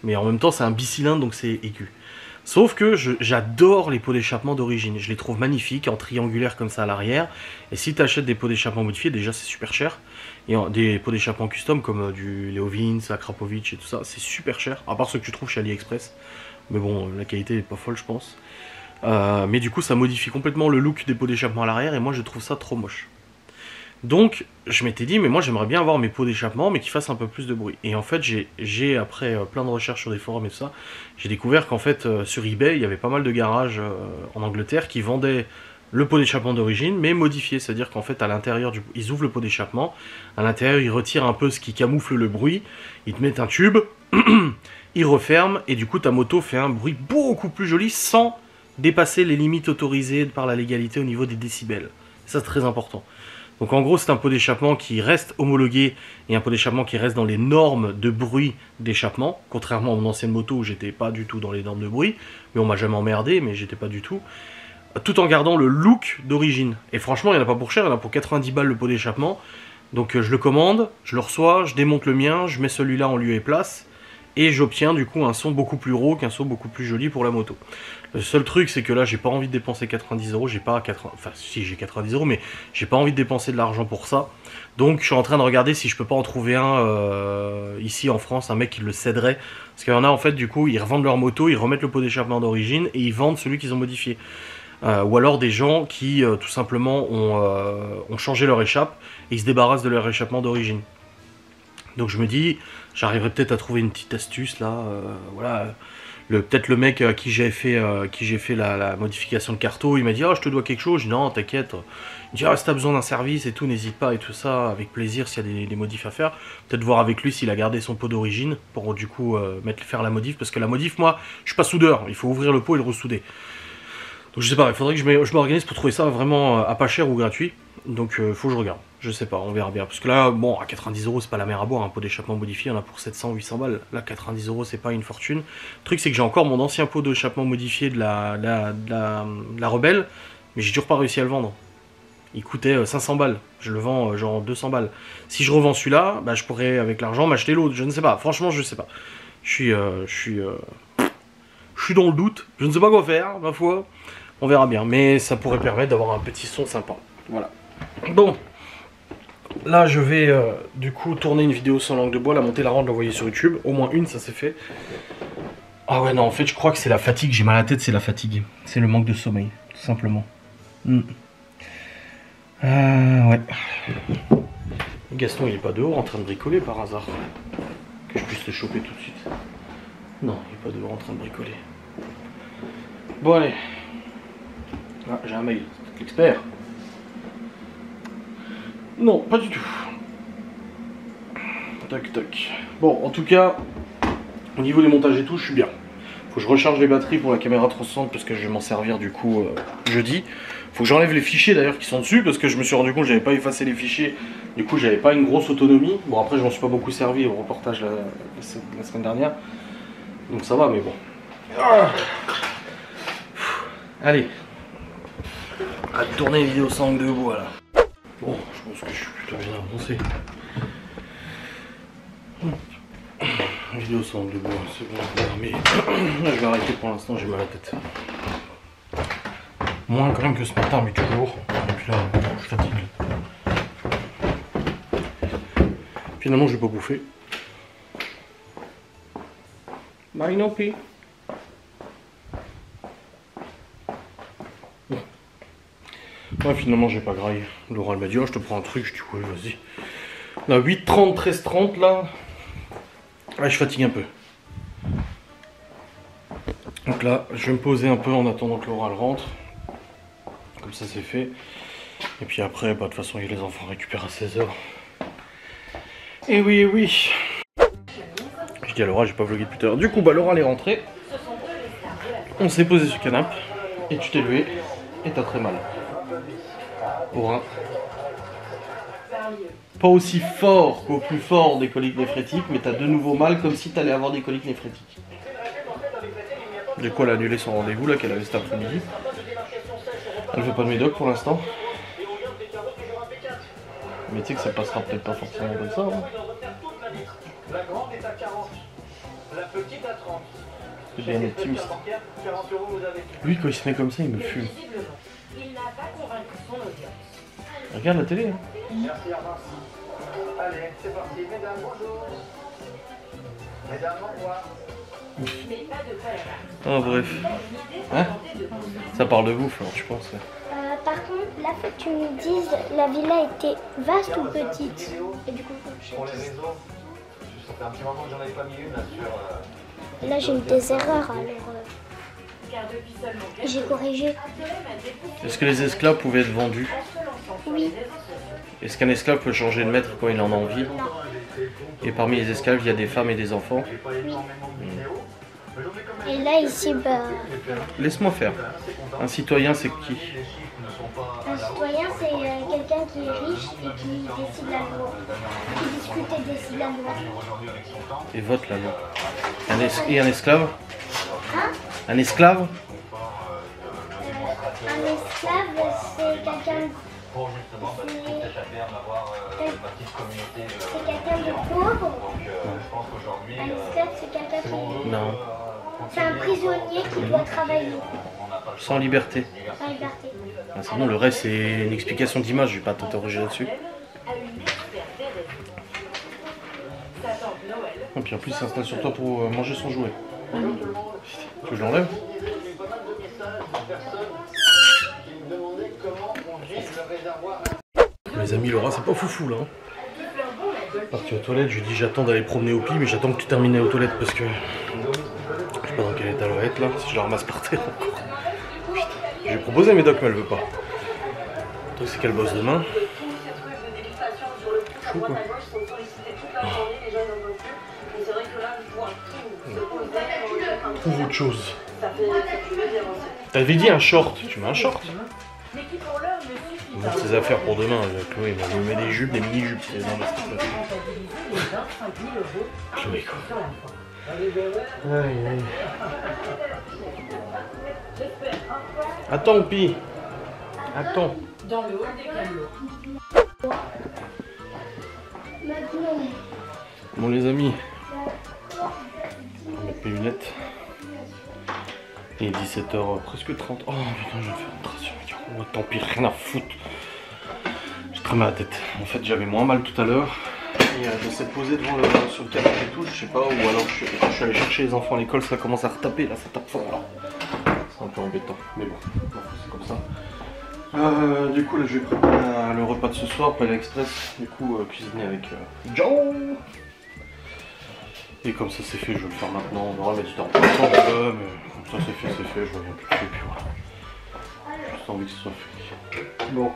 Mais en même temps, c'est un bicylindre, donc c'est aigu. Sauf que j'adore les pots d'échappement d'origine. Je les trouve magnifiques, en triangulaire comme ça à l'arrière. Et si tu achètes des pots d'échappement modifiés, déjà c'est super cher. Et des pots d'échappement custom comme du Leovins, Akrapovic et tout ça, c'est super cher. À part ceux que tu trouves chez AliExpress. Mais bon, la qualité est pas folle, je pense. Mais du coup, ça modifie complètement le look des pots d'échappement à l'arrière. Et moi, je trouve ça trop moche. Donc, je m'étais dit, mais moi j'aimerais bien avoir mes pots d'échappement, mais qui fassent un peu plus de bruit. Et en fait, j'ai après plein de recherches sur des forums et tout ça, j'ai découvert qu'en fait, sur eBay, il y avait pas mal de garages en Angleterre qui vendaient le pot d'échappement d'origine, mais modifié, c'est-à-dire qu'en fait à l'intérieur, ils ouvrent le pot d'échappement, à l'intérieur ils retirent un peu ce qui camoufle le bruit, ils te mettent un tube, ils referment, et du coup ta moto fait un bruit beaucoup plus joli sans dépasser les limites autorisées par la légalité au niveau des décibels. Ça c'est très important. Donc en gros c'est un pot d'échappement qui reste homologué et un pot d'échappement qui reste dans les normes de bruit d'échappement, contrairement à mon ancienne moto où j'étais pas du tout dans les normes de bruit, mais on m'a jamais emmerdé, mais j'étais pas du tout. Tout en gardant le look d'origine. Et franchement, il n'y en a pas pour cher, il y en a pour 90 balles le pot d'échappement. Donc je le commande, je le reçois, je démonte le mien, je mets celui-là en lieu et place, et j'obtiens du coup un son beaucoup plus rauque, un son beaucoup plus joli pour la moto. Le seul truc, c'est que là, j'ai pas envie de dépenser 90 €, j'ai pas 80... Enfin, si, j'ai 90 €, mais j'ai pas envie de dépenser de l'argent pour ça. Donc je suis en train de regarder si je peux pas en trouver un ici en France, un mec qui le céderait. Parce qu'il y en a en fait, du coup, ils revendent leur moto, ils remettent le pot d'échappement d'origine, et ils vendent celui qu'ils ont modifié. Ou alors des gens qui tout simplement ont changé leur échappe et ils se débarrassent de leur échappement d'origine. Donc je me dis, j'arriverai peut-être à trouver une petite astuce là, voilà. Peut-être le mec à qui j'ai fait, la modification de carto, il m'a dit « Ah, je te dois quelque chose ?» Je dis « Non, t'inquiète. » Il me dit « Ah, si t'as besoin d'un service et tout, n'hésite pas et tout ça, avec plaisir s'il y a des modifs à faire. » Peut-être voir avec lui s'il a gardé son pot d'origine pour du coup faire la modif. Parce que la modif, moi, je suis pas soudeur, il faut ouvrir le pot et le ressouder. Donc je sais pas, il faudrait que je m'organise pour trouver ça vraiment à pas cher ou gratuit. Donc faut que je regarde, je sais pas, on verra bien. Parce que là, bon, à 90 € c'est pas la mer à boire, un pot d'échappement modifié, on a pour 700 800 balles. Là, 90 € c'est pas une fortune. Le truc c'est que j'ai encore mon ancien pot d'échappement modifié de la Rebelle, mais j'ai toujours pas réussi à le vendre. Il coûtait 500 balles, je le vends genre 200 balles. Si je revends celui-là, bah, je pourrais avec l'argent m'acheter l'autre, je ne sais pas, franchement je sais pas. Je suis dans le doute, je ne sais pas quoi faire, ma foi. On verra bien, mais ça pourrait permettre d'avoir un petit son sympa. Voilà. Bon, là je vais du coup tourner une vidéo sans langue de bois, la monter, la rendre, l'envoyer sur YouTube. Au moins une, ça c'est fait. Ah ouais, non, en fait je crois que c'est la fatigue, j'ai mal à la tête, c'est la fatigue. C'est le manque de sommeil, tout simplement. Ouais. Gaston il est pas dehors en train de bricoler par hasard. Que je puisse le choper tout de suite. Non, il est pas dehors en train de bricoler. Bon allez. Ah, j'ai un mail, expert. Non, pas du tout. Tac, tac. Bon, en tout cas, au niveau des montages et tout, je suis bien. Faut que je recharge les batteries pour la caméra 360 parce que je vais m'en servir du coup jeudi. Faut que j'enlève les fichiers d'ailleurs qui sont dessus parce que je me suis rendu compte que j'avais pas effacé les fichiers. Du coup, j'avais pas une grosse autonomie. Bon, après, je m'en suis pas beaucoup servi au reportage la semaine dernière. Donc ça va, mais bon. Ah. Allez. À tourner une vidéo sans langue de bois là. Bon, je pense que je suis plutôt bien avancé. Une vidéo sans langue de bois, c'est bon, mais là je vais arrêter pour l'instant, j'ai mal à la tête. Moins quand même que ce matin, mais toujours. Et puis là, je fatigue. Finalement, je vais pas bouffer. Bye, no pee. Ouais, finalement j'ai pas graillé. Laura elle m'a dit oh je te prends un truc, je dis ouais vas-y. Là 8h30, 13h30 là. Ouais je fatigue un peu. Donc là je vais me poser un peu en attendant que Laura elle rentre. Comme ça c'est fait. Et puis après bah de toute façon il y a les enfants récupèrent à 16h. Et oui oui. Je dis à Laura j'ai pas vlogué depuis tout à l'heure. Du coup bah Laura elle est rentrée. On s'est posé sur le canapé. Et tu t'es levé. Et t'as très mal. Pour un... Pas aussi fort qu'au plus fort des coliques néphrétiques, mais t'as de nouveau mal comme si t'allais avoir des coliques néphrétiques. Du coup elle a annulé son rendez-vous là qu'elle avait cet après-midi. Elle fait pas de médoc pour l'instant. Mais tu sais que ça passera peut-être pas forcément comme ça. Hein. La grande est à 40. La petite à 30. C'est bien optimiste. Lui quand il se met comme ça il me fume. Il n'a pas convaincu son audience. Regarde la télé. Hein. Merci, Armand. Allez, c'est parti. Mesdames, bonjour. Mesdames, au revoir. Oh bref. Hein? Ça parle de bouffe alors tu penses? Par contre, là faut que tu me dises la villa était vaste ou petite. Et du coup, pour les réseaux, ça fait un petit moment que j'en avais pas mis une là sur... Là j'ai eu des erreurs alors. J'ai corrigé. Est-ce que les esclaves pouvaient être vendus? Oui. Est-ce qu'un esclave peut changer de maître quand il en a envie? Non. Et parmi les esclaves, il y a des femmes et des enfants? Oui. Et là, ici, bah, Laisse-moi faire. Un citoyen, c'est qui? un citoyen, c'est quelqu'un qui est riche et qui décide la loi. Qui discute et décide la loi. Et vote la loi. Et un esclave? Hein? Un esclave? Un esclave, c'est quelqu'un de pauvre. Un esclave, c'est quelqu'un qui... Non. C'est un prisonnier qui doit travailler. Sans liberté. Sans liberté. Ah, sinon, le reste, c'est une explication d'image. Je vais pas t'interroger là-dessus. Et puis en plus, il s'installe sur toi pour manger son jouet. Tu veux que je l'enlève? Mes amis, Laura, c'est pas foufou là. Parti aux toilettes, je lui dis j'attends d'aller promener au pied, mais j'attends que tu termines aux toilettes parce que je sais pas dans quel état elle va être là, si je la ramasse par terre encore. Je lui ai proposé à Médoc, mais elle veut pas. Le truc, c'est qu'elle bosse demain. Chou quoi. Trouve autre chose. T'avais dit un short, tu mets un short. On monte ses affaires pour demain, Chloé, il me met des jupes, des mini-jupes, c'est dans Chloé quoi. Aïe aïe. Attends, Oupi. Attends. Dans le haut des camions. Bon les amis, on va mettre mes lunettes. Il est 17h presque 30. Oh putain, je vais faire une trace sur mes carreaux. Oh, tant pis, rien à foutre. J'ai très mal à la tête. En fait, j'avais moins mal tout à l'heure. Et j'essaie de poser sur le canapé et tout, je sais pas. Ou alors je suis allé chercher les enfants à l'école, ça commence à retaper là, ça tape fort là. C'est un peu embêtant, mais bon, c'est comme ça. Du coup, là, je vais préparer le repas de ce soir, Palais Express. Du coup, cuisiner avec Joe. Et comme ça c'est fait, je vais le faire maintenant. On aura mettre du temps. Mais comme ça c'est fait, je reviens plus dessus. Et puis voilà. J'ai juste envie que ce soit fait. Bon.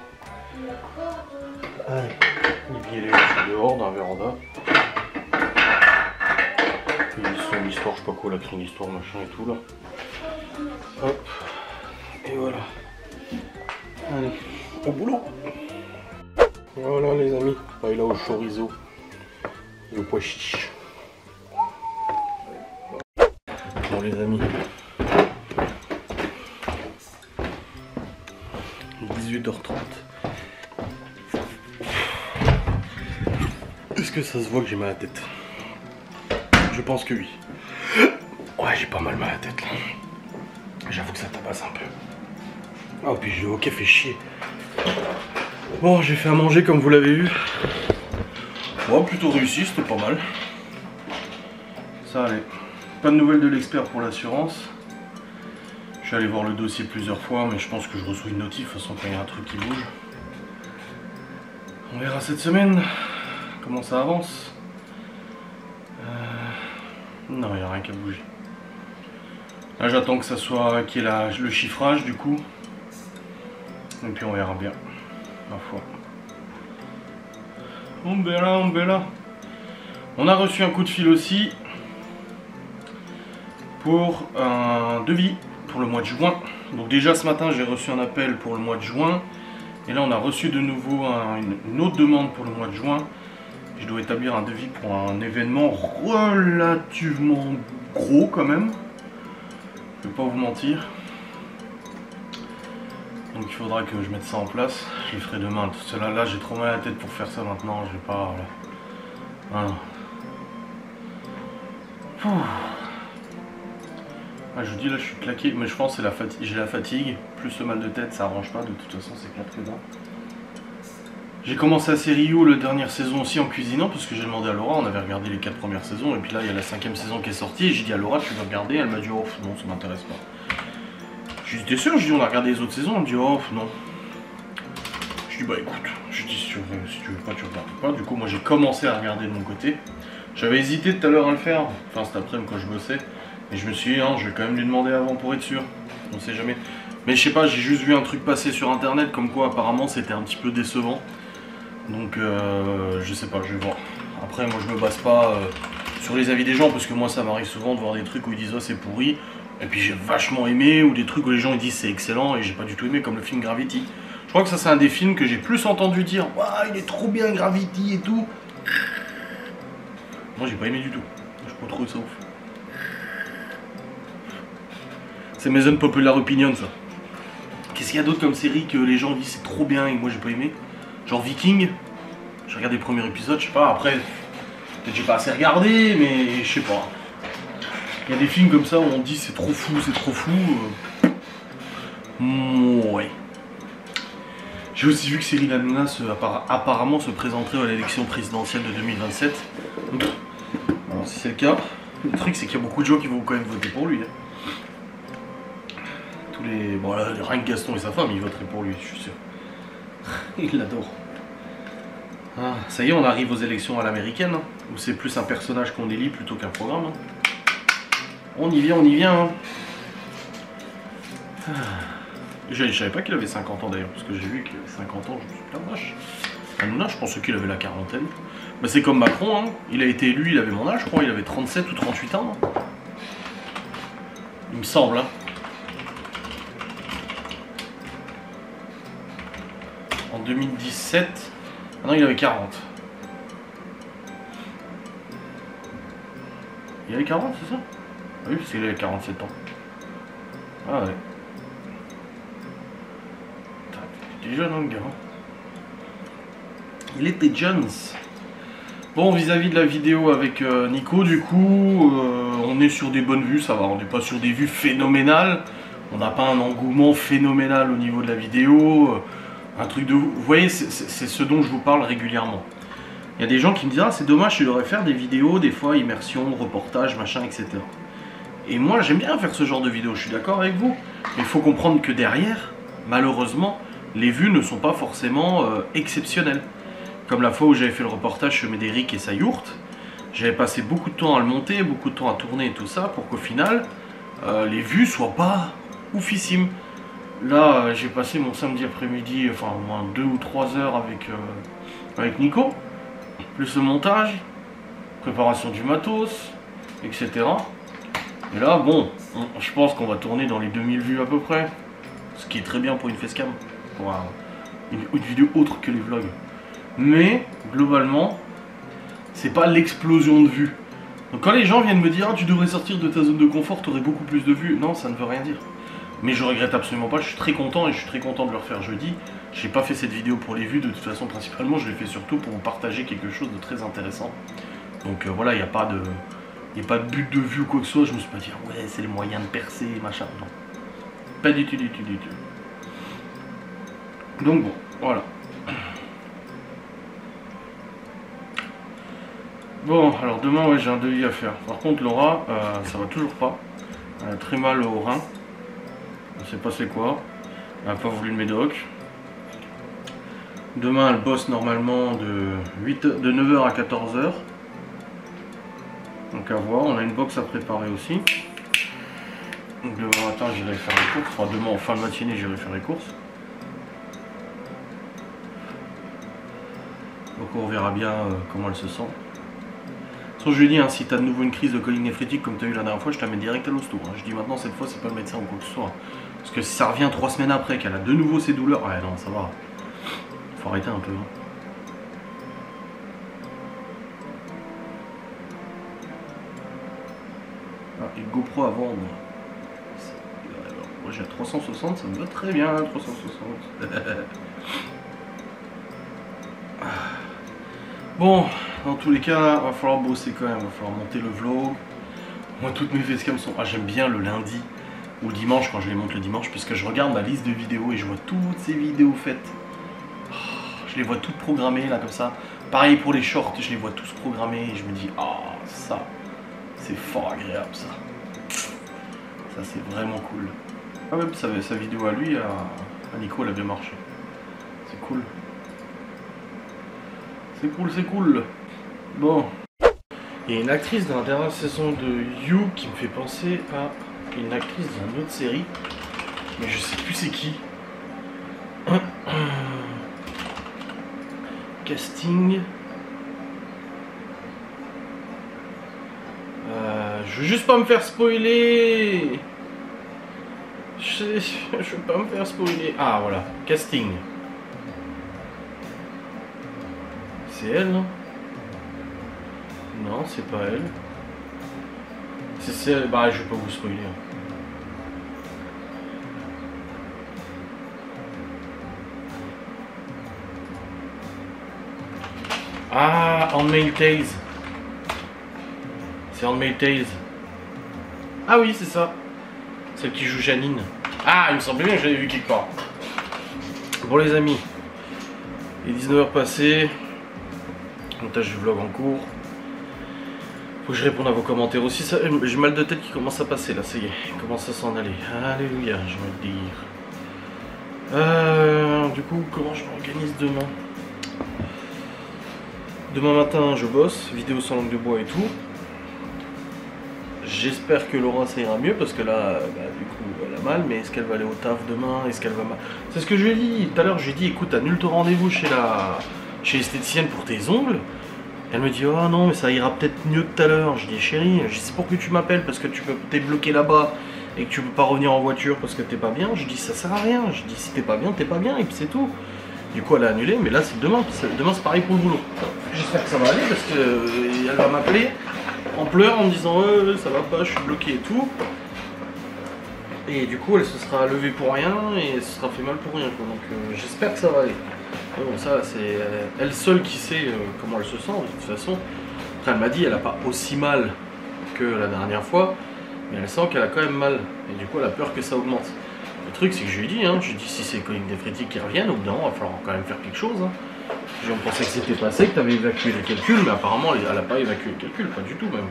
Allez. Les billets sont dehors dans la véranda. Ils sont une histoire, je sais pas quoi, la crime histoire, machin et tout là. Hop. Et voilà. Allez. Au boulot. Voilà les amis. Paella au chorizo. Et au pois chiche. Bon les amis, 18h30. Est-ce que ça se voit que j'ai mal à la tête? Je pense que oui. Ouais, j'ai pas mal à la tête là. J'avoue que ça tabasse un peu. Oh puis le hockey fait chier. Bon, j'ai fait à manger comme vous l'avez vu. Bon, plutôt réussi, c'était pas mal. Ça allait. Pas de nouvelles de l'expert pour l'assurance. Je suis allé voir le dossier plusieurs fois, mais je pense que je reçois une notif, de toute façon quand il y a un truc qui bouge. On verra cette semaine comment ça avance. Non, il n'y a rien qui a bougé. Là j'attends que ça soit qu'il y ait le chiffrage du coup. Et puis on verra bien. Ma foi. On verra. On a reçu un coup de fil aussi. Pour un devis pour le mois de juin. Donc déjà ce matin j'ai reçu un appel pour le mois de juin. Et là on a reçu de nouveau une autre demande pour le mois de juin. Je dois établir un devis pour un événement relativement gros quand même. Je vais pas vous mentir. Donc il faudra que je mette ça en place. Je le ferai demain. Tout cela là j'ai trop mal à la tête pour faire ça maintenant. Je vais pas... Voilà. Ah, je vous dis là je suis claqué, mais je pense que c'est j'ai la fatigue, plus le mal de tête, ça arrange pas, de toute façon c'est clair que non. J'ai commencé la série You, la dernière saison aussi en cuisinant, parce que j'ai demandé à Laura, on avait regardé les 4 premières saisons, et puis là il y a la 5ème saison qui est sortie, et j'ai dit à Laura tu veux regarder, elle m'a dit oh non ça m'intéresse pas. Je lui dis t'es sûr, je dis on a regardé les autres saisons, elle me dit oh non. Je dis bah écoute, je dis si tu veux pas tu regardes pas, du coup moi j'ai commencé à regarder de mon côté. J'avais hésité tout à l'heure à le faire, enfin cet après-midi quand je bossais. Et je me suis dit, non, je vais quand même lui demander avant pour être sûr. On sait jamais. Mais je sais pas, j'ai juste vu un truc passer sur internet comme quoi apparemment c'était un petit peu décevant. Donc je sais pas, je vais voir. Après moi je me base pas sur les avis des gens parce que moi ça m'arrive souvent de voir des trucs où ils disent oh c'est pourri. Et puis j'ai vachement aimé, ou des trucs où les gens ils disent c'est excellent et j'ai pas du tout aimé, comme le film Gravity. Je crois que ça c'est un des films que j'ai plus entendu dire waouh il est trop bien Gravity et tout. Moi j'ai pas aimé du tout. Je peux trouver ça ouf. C'est mes unpopular opinion ça. Qu'est-ce qu'il y a d'autre comme série que les gens disent c'est trop bien et moi j'ai pas aimé? Genre Viking. J'ai regardé le premier épisode, je sais pas, après peut-être j'ai pas assez regardé, mais je sais pas. Il y a des films comme ça où on dit c'est trop fou, c'est trop fou. Ouais. J'ai aussi vu que Cyril Hanouna apparemment se présenterait à l'élection présidentielle de 2027. Alors si c'est le cas, le truc c'est qu'il y a beaucoup de gens qui vont quand même voter pour lui. Tous les... Bon là, rien que Gaston et sa femme, ils voteraient pour lui, je suis sûr. Il l'adore. Ah, ça y est, on arrive aux élections à l'américaine, hein, où c'est plus un personnage qu'on élit plutôt qu'un programme. Hein. On y vient, on y vient. Hein. Ah. Je savais pas qu'il avait 50 ans d'ailleurs, parce que j'ai vu qu'il avait 50 ans, je me suis dit, la vache. Hanouna, je pensais qu'il avait la quarantaine. Mais c'est comme Macron, hein. Il a été élu, il avait mon âge, je crois, il avait 37 ou 38 ans. Hein. Il me semble, hein. En 2017, ah non, il avait 40. Il avait 40, c'est ça? Ah oui, parce qu'il avait 47 ans. Ah ouais. Il était jeune, hein, le gars. Il était jeune. Bon, vis-à-vis de la vidéo avec Nico, du coup, on est sur des bonnes vues, ça va. On n'est pas sur des vues phénoménales. On n'a pas un engouement phénoménal au niveau de la vidéo. Un truc de... Vous voyez, c'est ce dont je vous parle régulièrement. Il y a des gens qui me disent « Ah, c'est dommage, tu devrais faire des vidéos, des fois, immersion, reportage, machin, etc. » Et moi, j'aime bien faire ce genre de vidéos, je suis d'accord avec vous. Mais il faut comprendre que derrière, malheureusement, les vues ne sont pas forcément exceptionnelles. Comme la fois où j'avais fait le reportage chez Médéric et sa yourte, j'avais passé beaucoup de temps à le monter, beaucoup de temps à tourner et tout ça, pour qu'au final, les vues soient pas oufissimes. Là, j'ai passé mon samedi après-midi, enfin au moins 2 ou 3 heures avec Nico, plus le montage, préparation du matos, etc. Et là, bon, je pense qu'on va tourner dans les 2000 vues à peu près, ce qui est très bien pour une facecam, pour une vidéo autre que les vlogs. Mais, globalement, c'est pas l'explosion de vues. Donc quand les gens viennent me dire « Ah, tu devrais sortir de ta zone de confort, tu aurais beaucoup plus de vues », non, ça ne veut rien dire. Mais je regrette absolument pas, je suis très content et je suis très content de le refaire jeudi. J'ai pas fait cette vidéo pour les vues, de toute façon principalement je l'ai fait surtout pour vous partager quelque chose de très intéressant. Donc voilà, il n'y a pas de but de vue ou quoi que ce soit, je me suis pas dit « Ouais, c'est le moyen de percer, machin », non. Pas du tout, du tout, du tout. Donc bon, voilà. Bon, alors demain, ouais, j'ai un devis à faire. Par contre, Laura, ça va toujours pas. Elle a très mal au rein. Je sais pas c'est quoi. Elle n'a pas voulu le médoc. Demain, elle bosse normalement de 9h à 14h. Donc à voir. On a une box à préparer aussi. Donc demain matin, j'irai faire les courses. Enfin, demain, en fin de matinée, j'irai faire les courses. Donc on verra bien comment elle se sent. Je lui dis, hein, si tu as de nouveau une crise de colique néphritique comme tu as eu la dernière fois, je t'amène direct à l'hosto. Hein. Je dis maintenant, cette fois, c'est pas le médecin ou quoi que ce soit. Parce que si ça revient 3 semaines après, qu'elle a de nouveau ces douleurs, ouais, non, ça va. Faut arrêter un peu. Hein. Ah, et GoPro à vendre. Moi, j'ai à 360, ça me va très bien, 360. Bon, dans tous les cas, va falloir bosser quand même, va falloir monter le vlog. Moi, toutes mes facecams sont... Ah, j'aime bien le lundi ou le dimanche quand je les monte le dimanche, puisque je regarde ma liste de vidéos et je vois toutes ces vidéos faites. Oh, je les vois toutes programmées là comme ça. Pareil pour les shorts, je les vois tous programmés et je me dis, ah, ça, c'est fort agréable ça. Ça, c'est vraiment cool. Ah, même sa vidéo à lui, à Nico, elle a bien marché. C'est cool. C'est cool, c'est cool. Bon. Il y a une actrice dans la dernière saison de You qui me fait penser à une actrice d'une autre série. Mais je sais plus c'est qui. Casting. Je veux juste pas me faire spoiler. Je veux pas me faire spoiler. Ah voilà, casting. C'est elle, non? Non, c'est pas elle. C'est celle. Bah, je vais pas vous spoiler. Ah, Handmaid's Tales. C'est Handmaid's Tales. Ah oui, c'est ça. Celle qui joue Janine. Ah, il me semblait bien que j'avais vu quelque part. Bon les amis, il est 19h passé. Montage du vlog en cours. Faut que je réponde à vos commentaires aussi. J'ai mal de tête qui commence à passer là, ça y est. Il commence à s'en aller. Alléluia, j'ai envie de dire. Du coup, comment je m'organise demain? Demain matin, je bosse, vidéo sans langue de bois et tout. J'espère que Laura ça ira mieux parce que là, du coup, elle a mal. Mais est-ce qu'elle va aller au taf demain? Est-ce qu'elle va mal? C'est ce que je lui ai dit tout à l'heure. Je lui ai dit, écoute, annule ton rendez-vous chez l'esthéticienne pour tes ongles. Elle me dit, oh non, mais ça ira peut-être mieux tout à l'heure. Je dis, chérie, je sais pour que tu m'appelles parce que t'es bloqué là-bas et que tu peux pas revenir en voiture parce que t'es pas bien. Je dis, ça sert à rien. Je dis, si t'es pas bien et puis c'est tout. Du coup, elle a annulé, mais là, c'est demain. Demain, c'est pareil pour le boulot. J'espère que ça va aller parce qu'elle va m'appeler en pleurant en me disant, ça va pas, je suis bloqué et tout. Et du coup, elle se sera levée pour rien et elle se sera fait mal pour rien, quoi. Donc, j'espère que ça va aller. Mais bon, ça, c'est elle seule qui sait comment elle se sent, de toute façon. Après, elle m'a dit, elle a pas aussi mal que la dernière fois, mais elle sent qu'elle a quand même mal. Et du coup, elle a peur que ça augmente. Le truc, c'est que je lui ai dit, si c'est coliques néphrétiques qui reviennent, au bout d'un moment, il va falloir quand même faire quelque chose. On pensait que c'était passé, que tu avais évacué les calculs, mais apparemment, elle n'a pas évacué les calculs, pas du tout même.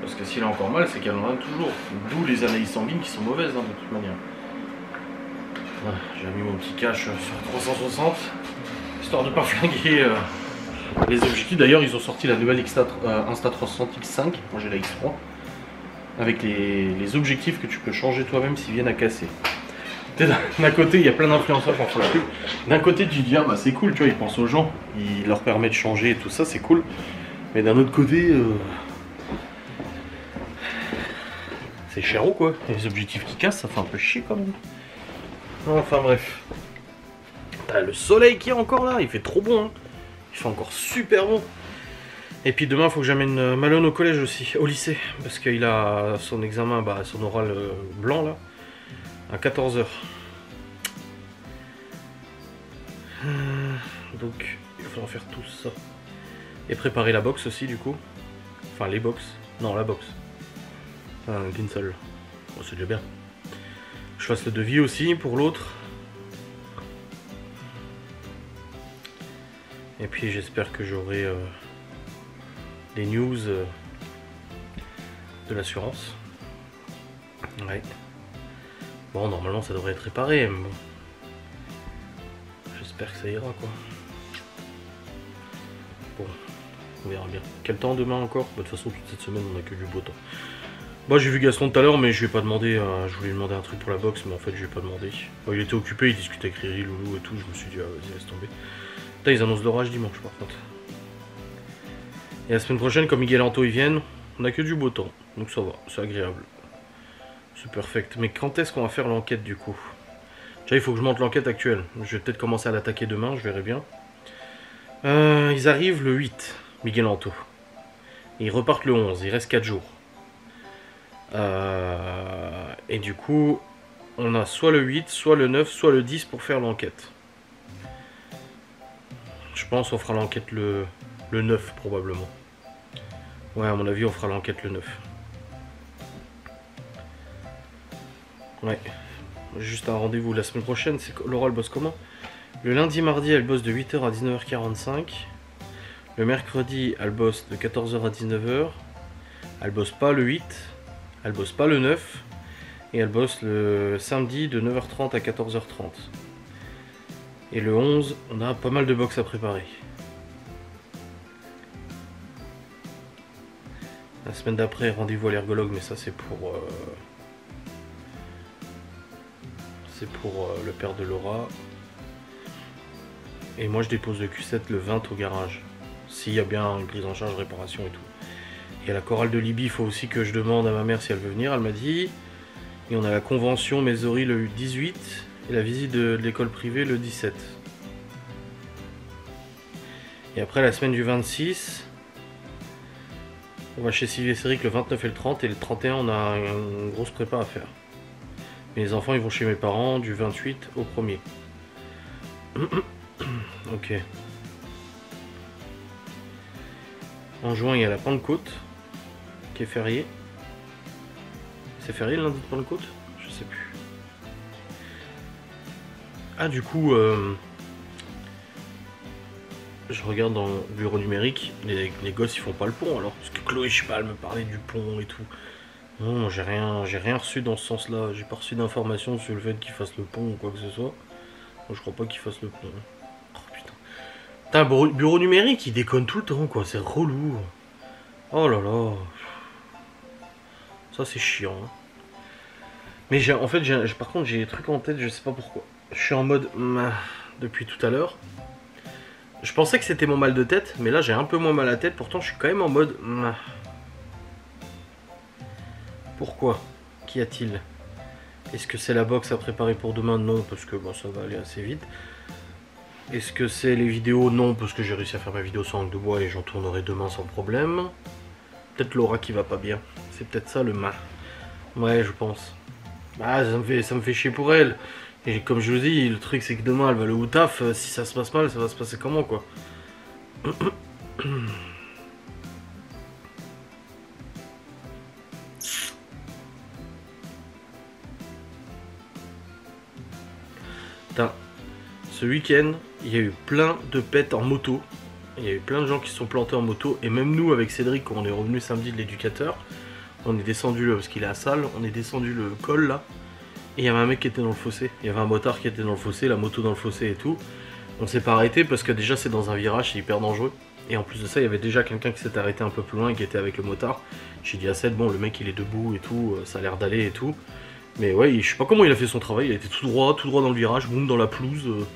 Parce que s'il a encore mal, c'est qu'elle en a toujours. D'où les analyses sanguines qui sont mauvaises, de toute manière. Voilà, j'ai mis mon petit cache sur 360, histoire de ne pas flinguer les objectifs. D'ailleurs, ils ont sorti la nouvelle Insta360 X5, moi j'ai la X3, avec les objectifs que tu peux changer toi-même s'ils viennent à casser. D'un côté, il y a plein d'influenceurs qui en font la pub. D'un côté, tu dis, ah bah c'est cool, tu vois, ils pensent aux gens, ils leur permettent de changer et tout ça, c'est cool. Mais d'un autre côté, c'est chéro quoi. Les objectifs qui cassent, ça fait un peu chier quand même. Enfin bref. T'as le soleil qui est encore là, il fait trop bon. Hein. Il fait encore super bon. Et puis demain, il faut que j'amène Malone au collège aussi, au lycée. Parce qu'il a son examen, son oral blanc là. À 14h. Donc il va falloir faire tout ça. Et préparer la box aussi du coup. Enfin les box. Non la box. Qu'une seule. Bon, c'est déjà bien. Je fasse le devis aussi pour l'autre. Et puis j'espère que j'aurai des news de l'assurance. Ouais. Bon, normalement ça devrait être réparé, mais bon. J'espère que ça ira quoi. Bon, on verra bien. Quel temps demain encore? De toute façon, toute cette semaine on a que du beau temps. Moi j'ai vu Gaston tout à l'heure, mais je lui ai pas demandé. Je voulais lui demander un truc pour la boxe, mais en fait je lui ai pas demandé. Bon, il était occupé, il discutait avec Riri, Loulou et tout. Je me suis dit, ah, vas-y, laisse tomber. Putain, ils annoncent l'orage dimanche par contre. Et la semaine prochaine, comme Miguel Anto ils viennent, on a que du beau temps. Donc ça va, c'est agréable. C'est perfect. Mais quand est-ce qu'on va faire l'enquête du coup? Déjà il faut que je monte l'enquête actuelle. Je vais peut-être commencer à l'attaquer demain, je verrai bien. Ils arrivent le 8, Miguel Anto. Et ils repartent le 11, il reste 4 jours. Et du coup, on a soit le 8, soit le 9, soit le 10 pour faire l'enquête. Je pense qu'on fera l'enquête le 9 probablement. Ouais, à mon avis, on fera l'enquête le 9. Ouais. Juste un rendez-vous la semaine prochaine. C'est Laura, elle bosse comment? Le lundi, mardi, elle bosse de 8h à 19h45. Le mercredi, elle bosse de 14h à 19h. Elle bosse pas le 8. Elle bosse pas le 9. Et elle bosse le samedi de 9h30 à 14h30. Et le 11, on a pas mal de box à préparer. La semaine d'après, rendez-vous à l'ergologue, mais ça c'est pour le père de Laura. Et moi je dépose le Q7 le 20 au garage. S'il y a bien une prise en charge, réparation et tout. Et à la chorale de Libye, il faut aussi que je demande à ma mère si elle veut venir, elle m'a dit. Et on a la convention Mésorie le 18 et la visite de l'école privée le 17. Et après la semaine du 26, on va chez Sylvie et Céric le 29 et le 30, et le 31 on a une grosse prépa à faire. Mais les enfants ils vont chez mes parents du 28 au 1er. Ok. En juin il y a la Pentecôte qui est férié. C'est férié le lundi de Pentecôte? Je sais plus. Ah du coup, je regarde dans le bureau numérique, les gosses ils font pas le pont alors. Parce que Chloé, je sais pas, elle me parlait du pont et tout. Non, j'ai rien reçu dans ce sens-là. J'ai pas reçu d'informations sur le fait qu'ils fassent le pont ou quoi que ce soit. Moi, je crois pas qu'ils fassent le pont. Oh putain. Putain, bureau numérique, il déconne tout le temps quoi, c'est relou. Oh là là. Ça c'est chiant. Hein. Mais en fait, par contre, j'ai des trucs en tête, je sais pas pourquoi. Je suis en mode depuis tout à l'heure. Je pensais que c'était mon mal de tête, mais là j'ai un peu moins mal à la tête, pourtant je suis quand même en mode Pourquoi? Qu'y a-t-il? Est-ce que c'est la box à préparer pour demain? Non, parce que bon, ça va aller assez vite. Est-ce que c'est les vidéos? Non, parce que j'ai réussi à faire ma vidéo sans langue de bois et j'en tournerai demain sans problème. Peut-être Laura qui va pas bien. C'est peut-être ça le mal. Ouais, je pense. Bah, ça me fait chier pour elle. Et comme je vous dis, le truc c'est que demain elle va aller au taf. Si ça se passe mal, ça va se passer comment quoi? Putain, ce week-end, il y a eu plein de pètes en moto. Il y a eu plein de gens qui se sont plantés en moto. Et même nous, avec Cédric, quand on est revenu samedi de l'éducateur, on est descendu, parce qu'il est à salle, on est descendu le col là. Et il y avait un mec qui était dans le fossé. Il y avait un motard qui était dans le fossé, la moto dans le fossé et tout. On s'est pas arrêté parce que déjà c'est dans un virage, c'est hyper dangereux. Et en plus de ça, il y avait déjà quelqu'un qui s'était arrêté un peu plus loin et qui était avec le motard. J'ai dit à Ced, bon, le mec il est debout et tout, ça a l'air d'aller et tout. Mais ouais, je sais pas comment il a fait son travail, il a été tout droit dans le virage, boum, dans la pelouse.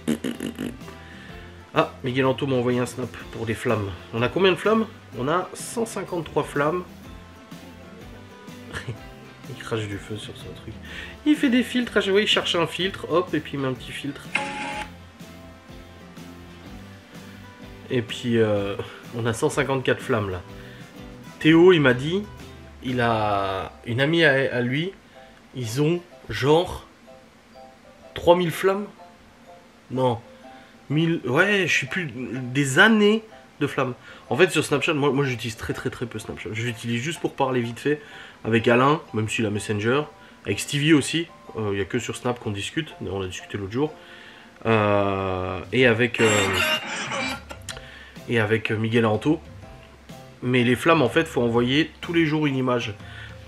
Ah, Miguel Anto m'a envoyé un snap pour des flammes. On a combien de flammes? On a 153 flammes. Il crache du feu sur son truc. Il fait des filtres, à chaque fois il cherche un filtre, hop, et puis il met un petit filtre. Et puis on a 154 flammes là. Théo, il m'a dit, il a une amie à lui, ils ont genre 3000 flammes. Non, 1000, ouais, je sais plus, des années de flammes. En fait sur Snapchat, moi j'utilise très peu Snapchat. Je l'utilise juste pour parler vite fait avec Alain, même s'il a Messenger, avec Stevie aussi. Il n'y a que sur Snap qu'on discute, on a discuté l'autre jour. Et avec Miguel Anto. Mais les flammes en fait faut envoyer tous les jours une image.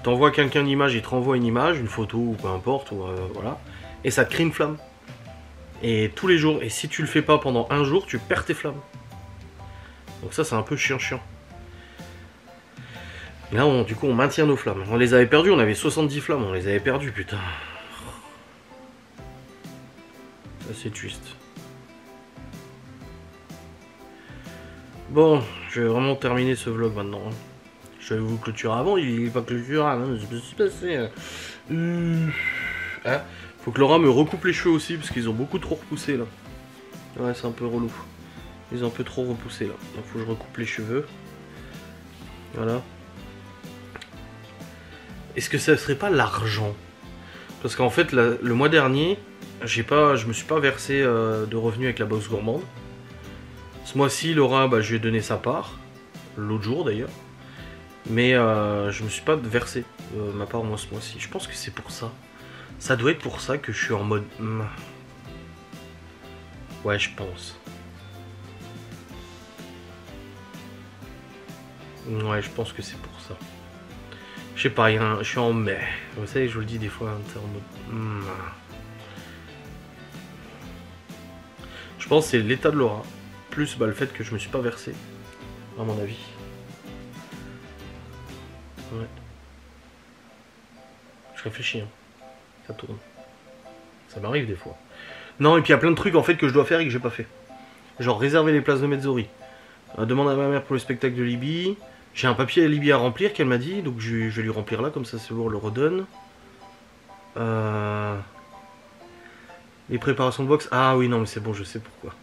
T'envoies quelqu'un une image, il te renvoie une image, une photo ou peu importe, ou, voilà. Et ça te crée une flamme. Et tous les jours, et si tu le fais pas pendant un jour, tu perds tes flammes. Donc ça c'est un peu chiant. Là du coup on maintient nos flammes. On les avait perdues, on avait 70 flammes, on les avait perdues, putain. Ça c'est triste. Bon, je vais vraiment terminer ce vlog maintenant. Je vais vous clôturer avant, il est pas clôturable, hein, je me suis passé. Hein, faut que Laura me recoupe les cheveux aussi, parce qu'ils ont beaucoup trop repoussé là. Ouais, c'est un peu relou. Ils ont un peu trop repoussé là. Donc faut que je recoupe les cheveux. Voilà. Est-ce que ça serait pas l'argent? Parce qu'en fait, le mois dernier, je me suis pas versé de revenus avec la box gourmande. Ce mois-ci, Laura, je lui ai donné sa part. L'autre jour d'ailleurs. Mais je me suis pas versé ma part moi ce mois-ci. Je pense que c'est pour ça. Ça doit être pour ça que je suis en mode... Ouais, je pense. Ouais, je pense que c'est pour ça. Je sais pas, je suis en mais. Vous savez, je vous le dis des fois, c'est en mode... Je pense que c'est l'état de Laura. Plus le fait que je me suis pas versé, à mon avis. Ouais. Je réfléchis, hein. Ça tourne. Ça m'arrive des fois. Non, et puis il y a plein de trucs en fait que je dois faire et que j'ai pas fait. Genre réserver les places de Mezzori. Demande à ma mère pour le spectacle de Libye. J'ai un papier à Libye à remplir qu'elle m'a dit, donc je vais lui remplir là, comme ça c'est lourd, le redonne. Les préparations de boxe. Ah oui, non, mais c'est bon, je sais pourquoi.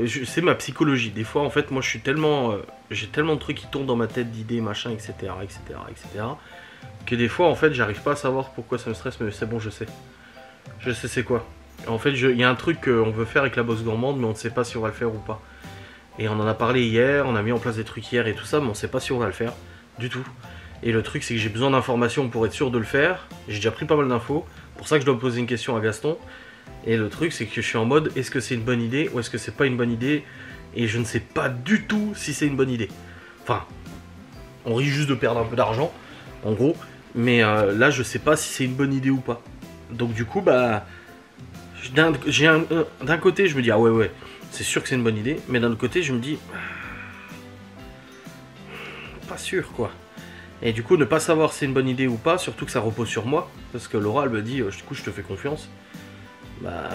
C'est ma psychologie. Des fois, en fait, moi je suis tellement. J'ai tellement de trucs qui tournent dans ma tête, d'idées, machin, etc., etc., etc., que des fois, en fait, j'arrive pas à savoir pourquoi ça me stresse, mais c'est bon, je sais. Je sais c'est quoi. En fait, il y a un truc qu'on veut faire avec la boxe gourmande, mais on ne sait pas si on va le faire ou pas. Et on en a parlé hier, on a mis en place des trucs hier et tout ça, mais on ne sait pas si on va le faire. Du tout. Et le truc, c'est que j'ai besoin d'informations pour être sûr de le faire. J'ai déjà pris pas mal d'infos. Pour ça que je dois poser une question à Gaston. Et le truc, c'est que je suis en mode, est-ce que c'est une bonne idée ou est-ce que c'est pas une bonne idée? Et je ne sais pas du tout si c'est une bonne idée. Enfin, on risque juste de perdre un peu d'argent, en gros. Mais là, je sais pas si c'est une bonne idée ou pas. Donc du coup, bah... d'un côté, je me dis, ah ouais, c'est sûr que c'est une bonne idée. Mais d'un autre côté, je me dis... pas sûr, quoi. Et du coup, ne pas savoir si c'est une bonne idée ou pas, surtout que ça repose sur moi. Parce que Laura, elle me dit, du coup, je te fais confiance. Bah...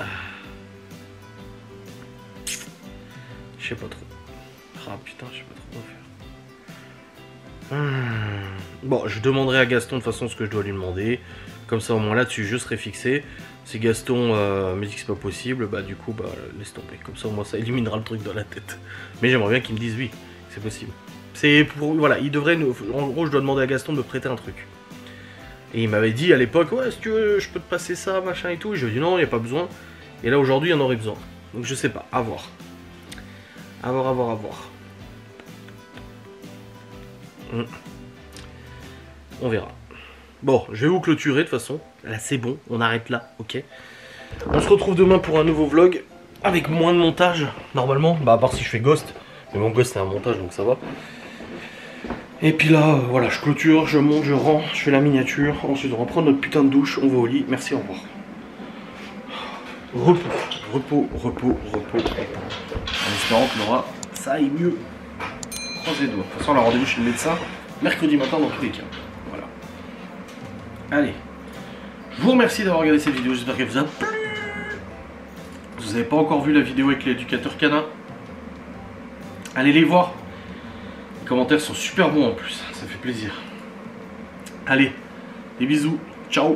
je sais pas trop. Ah putain, je sais pas trop quoi faire. Bon, je demanderai à Gaston de toute façon ce que je dois lui demander. Comme ça, au moins là-dessus, je serai fixé. Si Gaston me dit que c'est pas possible, bah du coup, bah laisse tomber. Comme ça, au moins, ça éliminera le truc dans la tête. Mais j'aimerais bien qu'il me dise oui, c'est possible. C'est pour... Voilà, il devrait nous... En gros, je dois demander à Gaston de me prêter un truc. Et il m'avait dit à l'époque, ouais, si tu veux, je peux te passer ça, machin et tout. Et je lui ai dit non, il n'y a pas besoin. Et là, aujourd'hui, il y en aurait besoin. Donc, je sais pas, à voir. À voir. On verra. Bon, je vais vous clôturer de toute façon. Là, c'est bon, on arrête là, ok. On se retrouve demain pour un nouveau vlog. Avec moins de montage, normalement. Bah, à part si je fais Ghost. Mais mon Ghost, c'est un montage, donc ça va. Et puis là, voilà, je clôture, je monte, je rends, je fais la miniature. Ensuite, on reprend notre putain de douche, on va au lit. Merci, au revoir. Repos. En espérant que Laura, ça aille mieux. Croisez les doigts. De toute façon, on a rendez-vous chez le médecin mercredi matin dans tous les cas. Voilà. Allez. Je vous remercie d'avoir regardé cette vidéo. J'espère qu'elle vous a plu. Vous n'avez pas encore vu la vidéo avec l'éducateur canin? Allez les voir. Les commentaires sont super bons en plus. Ça fait plaisir. Allez. Des bisous. Ciao.